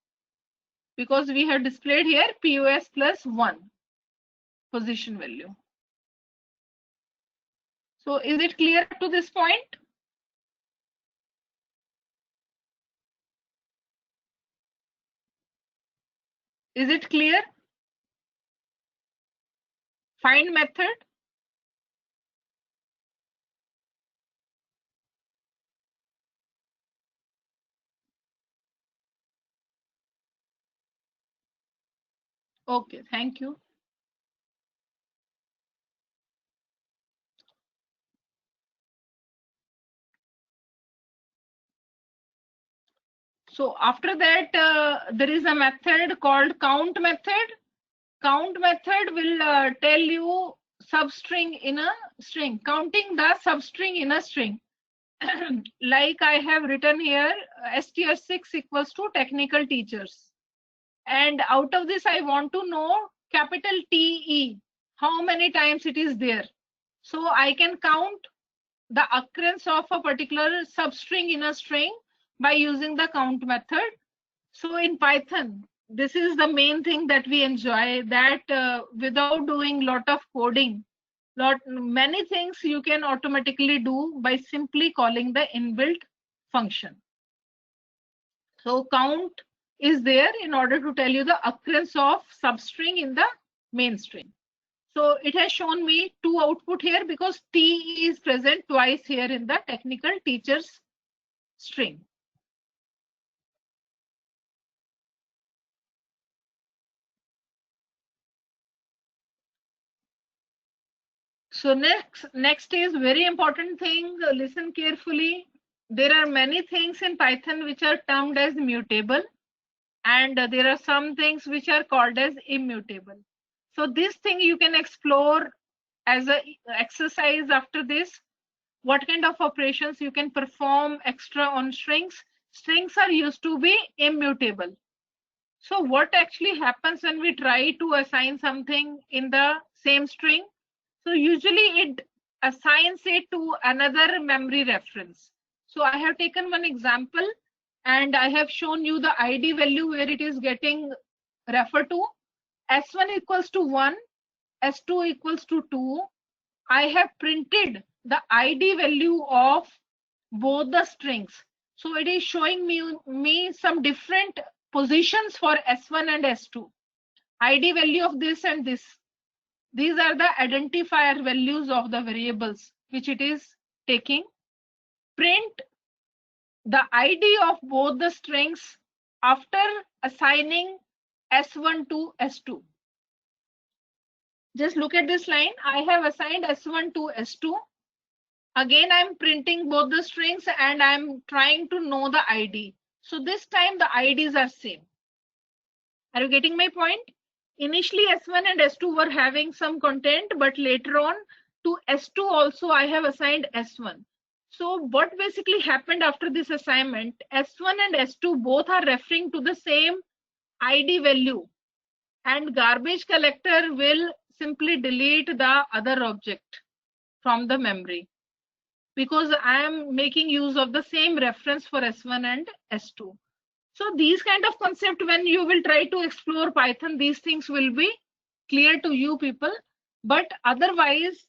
because we have displayed here POS plus 1 position value. So is it clear to this point? Is it clear? Find method. Okay, thank you. So after that, there is a method called count method. Count method will tell you substring in a string, counting the substring in a string. Like I have written here, str6 equals to technical teachers. And out of this, I want to know capital TE, how many times it is there. So I can count the occurrence of a particular substring in a string by using the count method. So in Python, this is the main thing that we enjoy, that without doing lot of coding, many things you can automatically do by simply calling the inbuilt function. So count is there in order to tell you the occurrence of substring in the main string. So it has shown me 2 output here because T is present twice here in the technical teachers string. So next is very important thing. Listen carefully. There are many things in Python which are termed as mutable, and there are some things which are called as immutable. So this thing you can explore as a exercise after this. What kind of operations you can perform extra on strings? Strings are used to be immutable. So what actually happens when we try to assign something in the same string? So usually it assigns it to another memory reference. So I have taken one example and I have shown you the ID value where it is getting referred to. S1 equals to 1, S2 equals to 2. I have printed the ID value of both the strings. So it is showing me some different positions for S1 and S2. ID value of this and this. These are the identifier values of the variables which it is taking. Print the ID of both the strings after assigning S1 to S2. Just look at this line. I have assigned S1 to S2. Again, I'm printing both the strings and I'm trying to know the ID. So this time the IDs are same. Are you getting my point? Initially S1 and S2 were having some content, but later on to S2 also I have assigned S1. So what basically happened after this assignment, S1 and S2 both are referring to the same ID value, and garbage collector will simply delete the other object from the memory, because I am making use of the same reference for S1 and S2. So these kind of concept, when you will try to explore Python, these things will be clear to you people. But otherwise,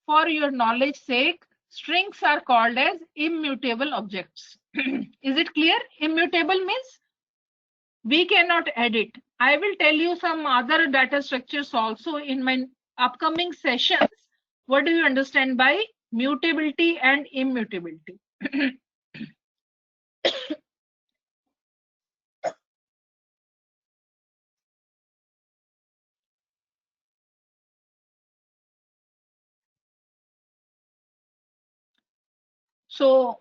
for your knowledge sake, strings are called as immutable objects. Is it clear? Immutable means we cannot edit. I will tell you some other data structures also in my upcoming sessions. What do you understand by mutability and immutability? So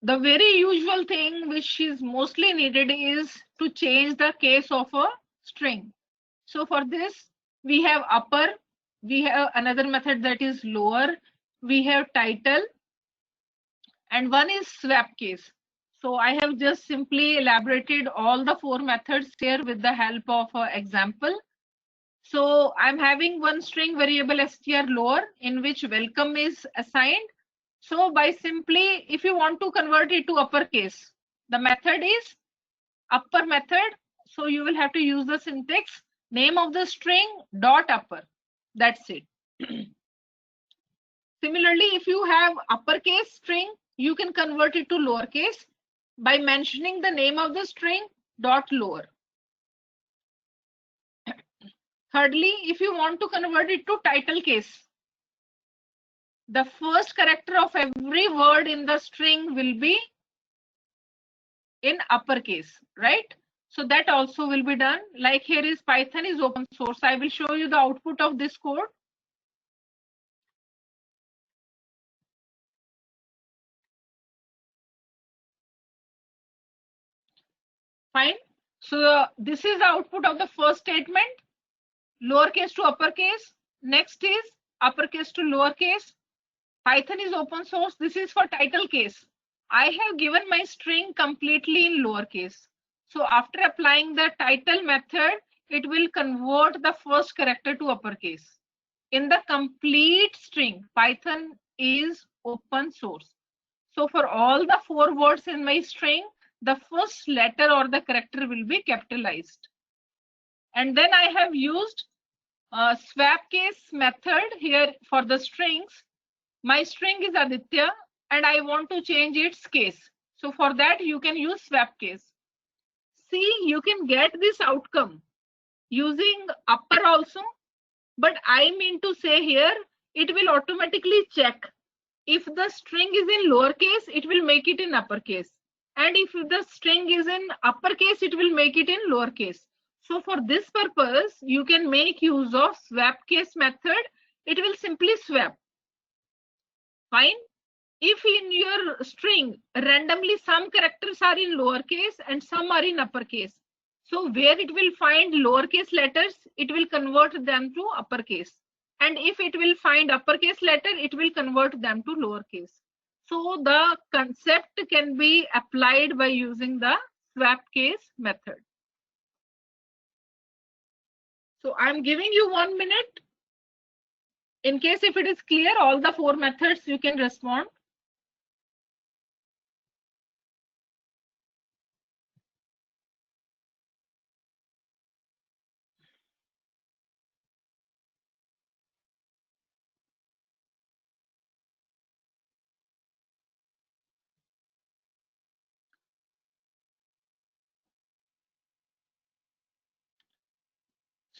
the very usual thing which is mostly needed is to change the case of a string. So for this, we have upper, we have another method that is lower, we have title, and one is swap case. So I have just simply elaborated all the four methods here with the help of an example. So I'm having one string variable str lower in which welcome is assigned. So by simply, if you want to convert it to uppercase, the method is upper method. So you will have to use the syntax name of the string dot upper. That's it. Similarly, if you have uppercase string, you can convert it to lowercase by mentioning the name of the string dot lower. Thirdly, if you want to convert it to title case, the first character of every word in the string will be in uppercase, right? So that also will be done. Like here is Python is open source. I will show you the output of this code. Fine. So this is the output of the first statement, lowercase to uppercase. Next is uppercase to lowercase. Python is open source. This is for title case. I have given my string completely in lowercase. So after applying the title method, it will convert the first character to uppercase. In the complete string, Python is open source. So for all the four words in my string, the first letter or the character will be capitalized. And then I have used a swap case method here for the strings. My string is Aditya and I want to change its case. So for that you can use swap case. See, you can get this outcome using upper also, but I mean to say here, it will automatically check. If the string is in lowercase, it will make it in uppercase. And if the string is in uppercase, it will make it in lowercase. So for this purpose, you can make use of swap case method. It will simply swap. Fine. If in your string, randomly some characters are in lowercase and some are in uppercase. So where it will find lowercase letters, it will convert them to uppercase. And if it will find uppercase letter, it will convert them to lowercase. So the concept can be applied by using the swap case method. So I'm giving you 1 minute. In case if it is clear, all the four methods you can respond.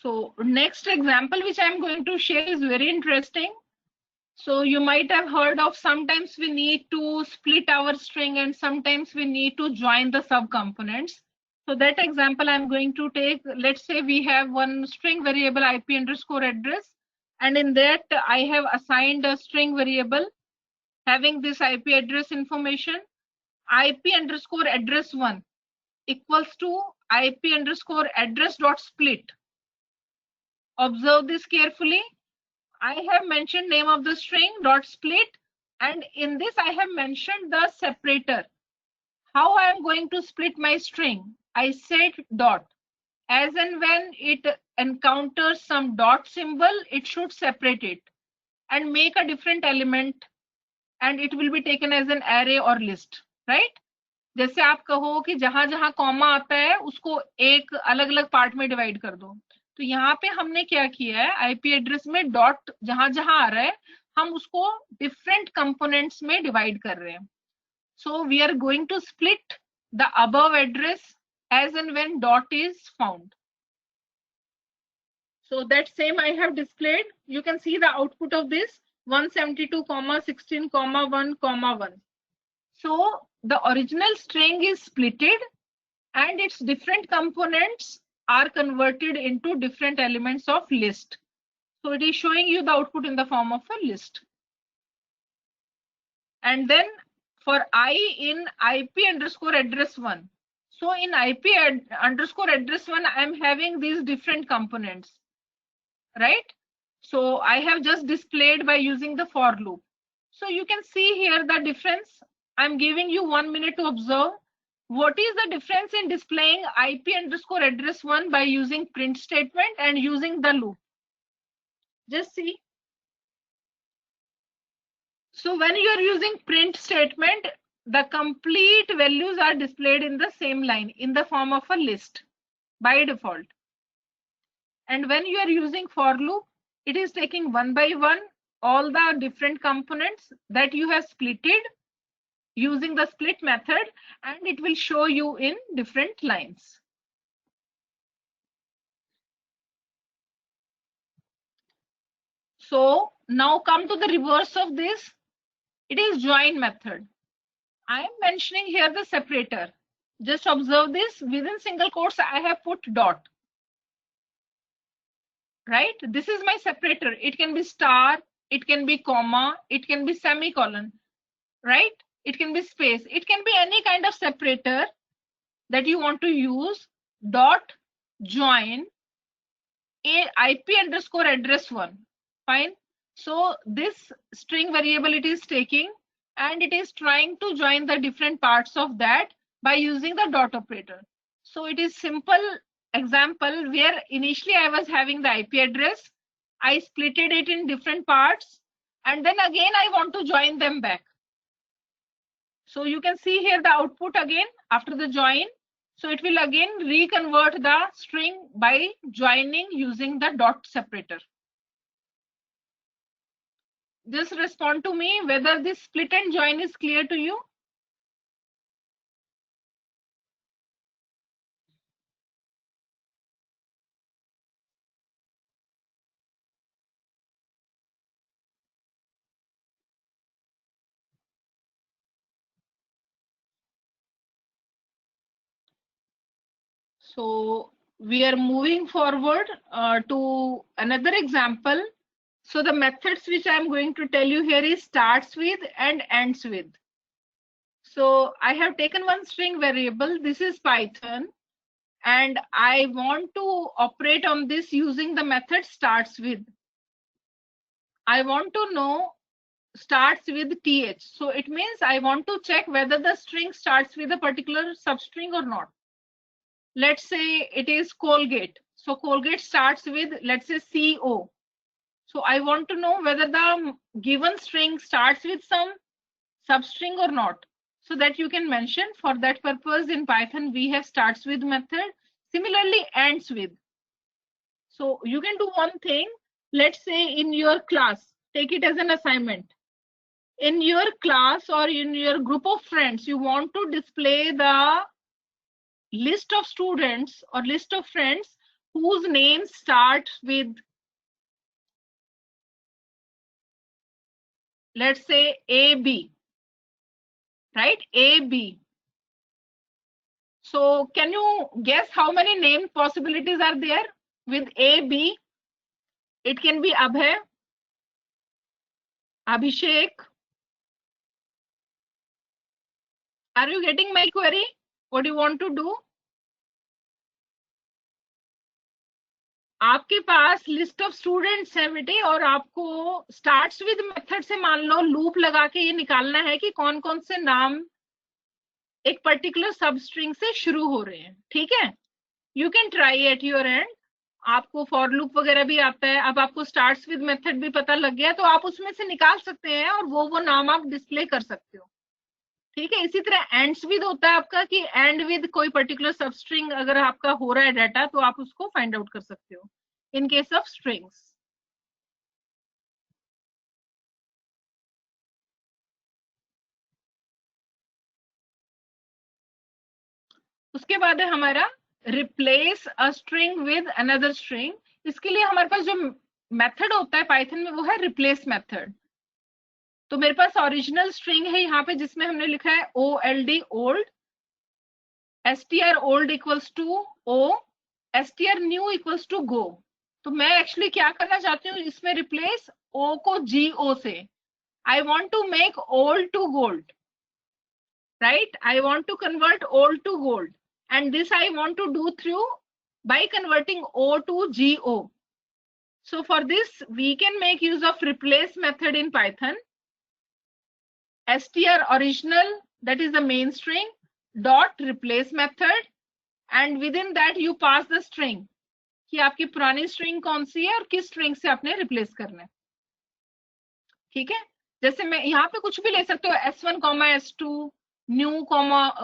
So next example which I'm going to share is very interesting. So you might have heard of sometimes we need to split our string and sometimes we need to join the subcomponents. So that example I'm going to take, let's say we have one string variable IP_address, and in that I have assigned a string variable having this IP address information. IP underscore address 1 equals to IP underscore address dot split. Observe this carefully. I have mentioned name of the string dot split, and in this I have mentioned the separator. How I am going to split my string? I said dot. As and when it encounters some dot symbol, it should separate it and make a different element, and it will be taken as an array or list, right? जैसे आप कहो कि जहां जहां comma आता है उसको एक अलग अलग पार्ट में डिवाइड कर दो, तो यहाँ पे हमने क्या किया है, आईपी एड्रेस में डॉट जहां जहां आ रहा है हम उसको डिफरेंट कंपोनेंट्स में डिवाइड कर रहे हैं. So we are going to split the above address as and when dot is found. So that same I have displayed. You can see the output of this 172,16,1,1. So the original string is splitted and its different components are converted into different elements of list. So it is showing you the output in the form of a list. And then for I in IP underscore address 1. So in IP underscore address 1, I am having these different components, right? So I have just displayed by using the for loop. So you can see here the difference. I'm giving you 1 minute to observe. What is the difference in displaying IP underscore address 1 by using print statement and using the loop? Just see. So when you are using print statement, the complete values are displayed in the same line in the form of a list by default. And when you are using for loop, it is taking one by one all the different components that you have splitted using the split method, and it will show you in different lines. So now come to the reverse of this. It is join method. I am mentioning here the separator. Just observe this. Within single quotes, I have put dot. Right? This is my separator. It can be star, it can be comma, it can be semicolon, right? It can be space. It can be any kind of separator that you want to use. Dot join IP underscore address 1. Fine. So this string variable it is taking and it is trying to join the different parts of that by using the dot operator. So it is simple example where initially I was having the IP address, I splitted it in different parts, and then again I want to join them back. So you can see here the output again after the join. So it will again reconvert the string by joining using the dot separator. Just respond to me whether this split and join is clear to you. So we are moving forward to another example. So the methods which I'm going to tell you here is starts with and ends with. So I have taken one string variable. This is Python, and I want to operate on this using the method starts with. I want to know starts with th. So it means I want to check whether the string starts with a particular substring or not. Let's say it is Colgate. So Colgate starts with, let's say, CO. So I want to know whether the given string starts with some substring or not. So that you can mention. For that purpose in Python, we have starts with method. Similarly, ends with. So you can do one thing. Let's say in your class, take it as an assignment. In your class or in your group of friends, you want to display the list of students or list of friends whose names start with, let's say, AB, right? AB. So can you guess how many name possibilities are there with AB? It can be Abhay, Abhishek, Are you getting my query? What do you want to do? आपके पास list of students है बेटे, और आपको starts with method से मान लो loop लगा के ये निकालना है कि कौन कौन से नाम एक पर्टिकुलर सब स्ट्रिंग से शुरू हो रहे हैं. ठीक है, you can try at your and. आपको फॉर लूप वगैरह भी आता है. अब आपको स्टार्ट्स विद मेथड भी पता लग गया, तो आप उसमें से निकाल सकते हैं और वो नाम आप डिस्प्ले कर सकते हो. ठीक है, इसी तरह एंड्स विद होता है आपका कि एंड विद कोई पर्टिकुलर सब स्ट्रिंग अगर आपका हो रहा है डाटा, तो आप उसको फाइंड आउट कर सकते हो इन केस ऑफ स्ट्रिंग्स. उसके बाद है हमारा replace a string with another string. इसके लिए हमारे पास जो मेथड होता है पाइथन में वो है रिप्लेस मेथड. तो मेरे पास ओरिजिनल स्ट्रिंग है यहाँ पे जिसमें हमने लिखा है old old, str old equals to o, str new equals to go. तो मैं एक्चुअली क्या करना चाहती हूँ इसमें रिप्लेस o को go से. I want to make old to gold, right? I want to convert old to gold, and this I want to do through by converting o to go. So for this we can make use of replace method in Python. str original, that is the main string, dot replace method, and within that you pass the string कि आपकी पुरानी string कौन सी है और किस string से आपने replace करना है. ठीक है, जैसे मैं यहाँ पे कुछ भी ले सकते हो, s1 s2, new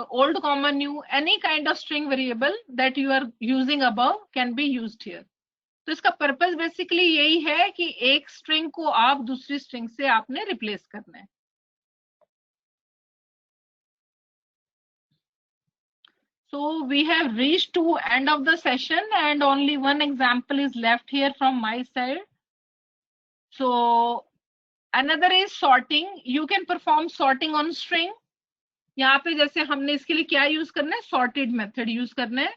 old new, any kind of string variable that you are using above can be used here. तो इसका पर्पस बेसिकली यही है कि एक स्ट्रिंग को आप दूसरी स्ट्रिंग से आपने रिप्लेस करना है. So we have reached to end of the session and only one example is left here from my side. So another is sorting. You can perform sorting on string. यहाँ पे जैसे हमने इसके लिए क्या यूज करना है, sorted method यूज करना है.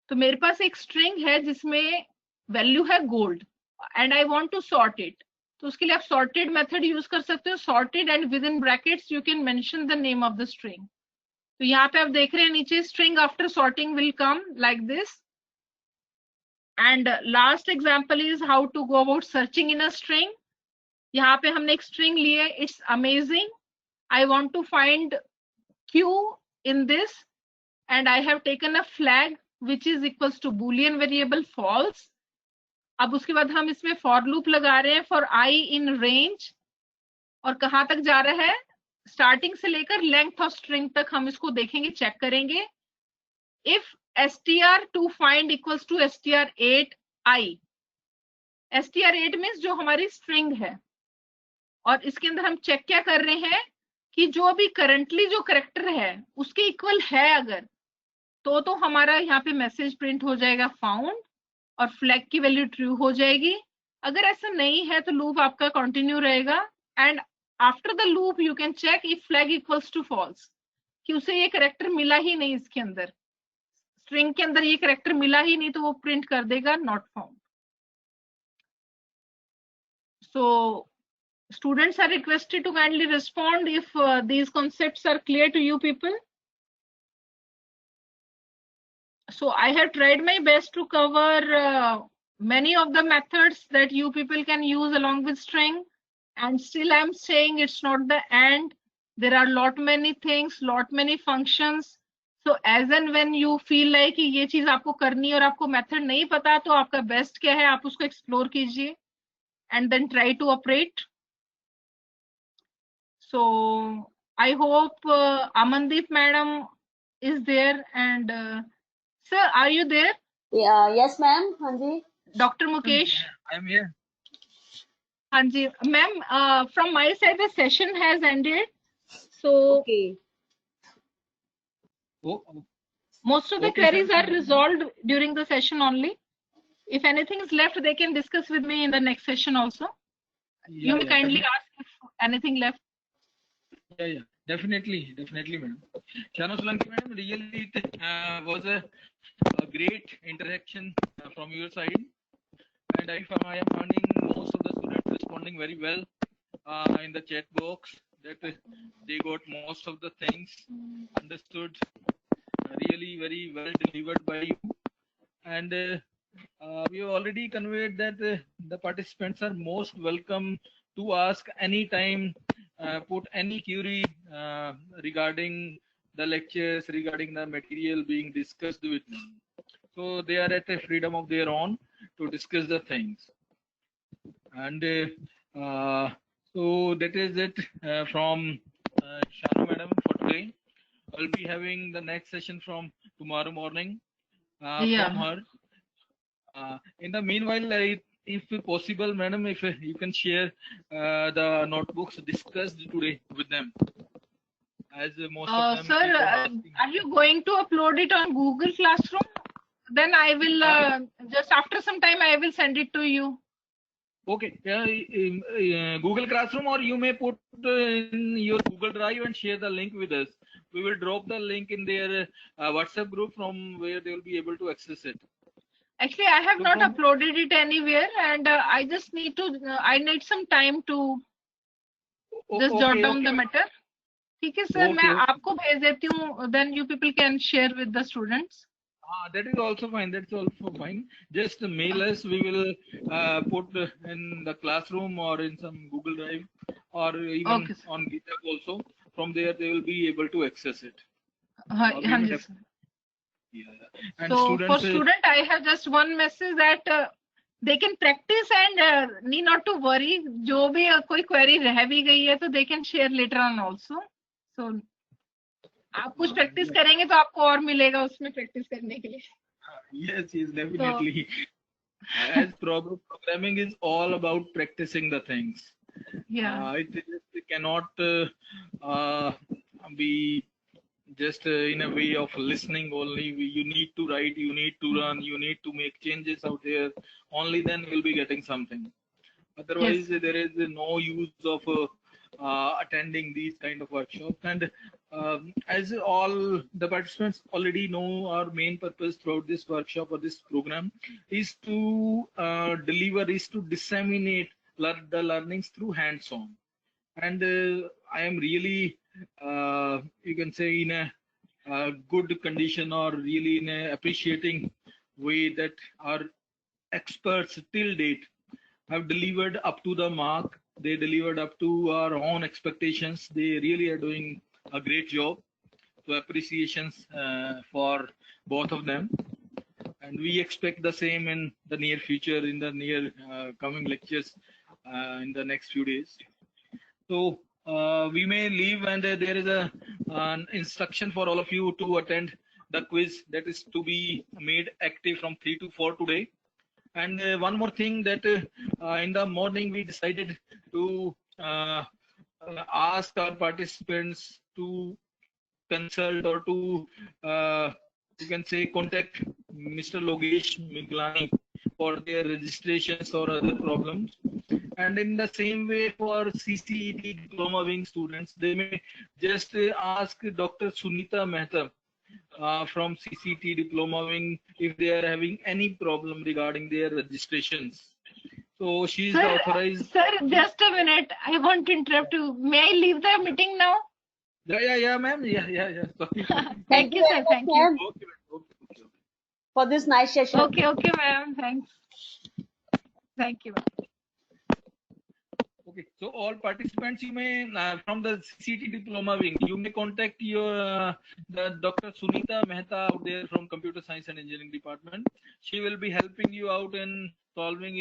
तो मेरे पास एक string है जिसमें वैल्यू है gold and I want to sort it. तो उसके लिए आप sorted method यूज कर सकते हो. Sorted and within brackets you can mention the name of the string. तो यहाँ पे आप देख रहे हैं नीचे string after sorting will come like this. And last example is how to go about searching in a string. यहाँ पे हमने एक string ली है, it's amazing. I want to find Q in this and I have taken a flag which is equals to boolean variable false. अब उसके बाद हम इसमें for loop लगा रहे हैं for I in range, और कहाँ तक जा रहा है, स्टार्टिंग से लेकर लेंथ ऑफ स्ट्रिंग तक हम इसको देखेंगे, चेक करेंगे. If str to find equals to str8 I, str8 means जो हमारी स्ट्रिंग है, और इसके अंदर हम चेक क्या कर रहे हैं कि जो अभी करंटली जो करेक्टर है उसके इक्वल है अगर, तो हमारा यहाँ पे मैसेज प्रिंट हो जाएगा फाउंड और फ्लैग की वैल्यू ट्रू हो जाएगी. अगर ऐसा नहीं है तो लूप आपका कंटिन्यू रहेगा and after the loop you can check if flag equals to false, कि उसे ये करेक्टर मिला ही नहीं, इसके अंदर स्ट्रिंग के अंदर ये करेक्टर मिला ही नहीं, तो वो प्रिंट कर देगा not found. So students are requested to kindly respond if these concepts are clear to you people. So I have tried my best to cover many of the methods that you people can use along with string, and still I'm saying it's not the end. There are lot many things, lot many functions. So as and when you feel like कि ये चीज आपको करनी है और आपको method नहीं पता, तो आपका बेस्ट क्या है, आप उसको एक्सप्लोर कीजिए and then try to operate. So I hope Amandeep madam is there, and sir, are you there? Yeah, yes ma'am. Hanji. Dr. Mukesh. I'm here. Hanji, ma'am, from my side the session has ended. So Okay. Oh, most of the Okay, queries sir. are resolved during the session only. If anything is left, they can discuss with me in the next session also. You may kindly ask if anything left. Yeah, definitely, madam. Shana Solanki, madam, really it was a great interaction from your side, and I am finding most of the students responding very well in the chat box. that they got most of the things understood, really very well delivered by you. And we have already conveyed that the participants are most welcome to ask anytime, put any query regarding the lectures, regarding the material being discussed with them. So they are at a freedom of their own to discuss the things. And so that is it from Shanu madam for today. I'll be having the next session from tomorrow morning from her. In the meanwhile, if possible, madam, if you can share the notebooks discussed today with them, as most of them. Sir, are you going to upload it on Google Classroom? Then I will just after some time I will send it to you. Okay, Google Classroom, or you may put in your Google Drive and share the link with us. We will drop the link in their WhatsApp group from where they will be able to access it. Actually, I have not uploaded it anywhere, and I just need to. I need some time to just jot down the matter. ठीक है sir, मैं आपको भेज देती हूँ. Then you people can share with the students. That is also fine. That's also fine. Just mail us. We will put in the classroom or in some Google Drive or even on GitHub also. From there, they will be able to access it. Yes. Yeah. And so for student, I have just one message that they can practice and need not to worry. जो भी कोई query रह भी गई है, तो they can share later on also. So आप कुछ प्रैक्टिस करेंगे तो आपको और मिलेगा उसमें प्रैक्टिस करने के लिए. Yes, definitely. As programming is all about practicing the things. Yeah. It cannot be just in a way of listening only. You need to write, you need to run, you need to make changes out there. Only then you'll be getting something. Otherwise, there is no use of attending these kind of workshops. And as all the participants already know, our main purpose throughout this workshop or this program is to deliver, is to disseminate the learnings through hands-on. And I am really, you can say, in a good condition, or really in a appreciating way, that our experts till date have delivered up to the mark. They delivered up to our own expectations. They really are doing a great job. So appreciations for both of them. And we expect the same in the near future, in the near coming lectures in the next few days. So we may leave, and there is an instruction for all of you to attend the quiz that is to be made active from 3 to 4 today. And one more thing, that in the morning we decided to ask our participants to consult or to you can say contact Mr. Logesh Miglani for their registrations or other problems. And in the same way, for CCET Diploma Wing students, they may just ask Dr. Sunita Mehta from CCET Diploma Wing if they are having any problem regarding their registrations. So she is the authorized. Sir, just a minute. I want to interrupt you. May I leave the meeting now? Yeah, ma'am. Yeah. Sorry. Thank you, sir. Thank you. Okay. For this nice session. Okay, ma'am. Thanks. Thank you. Okay, so all participants, you may from the CCET Diploma Wing, you may contact your the Dr. Sunita Mehta out there from Computer Science and Engineering Department. She will be helping you out in resolving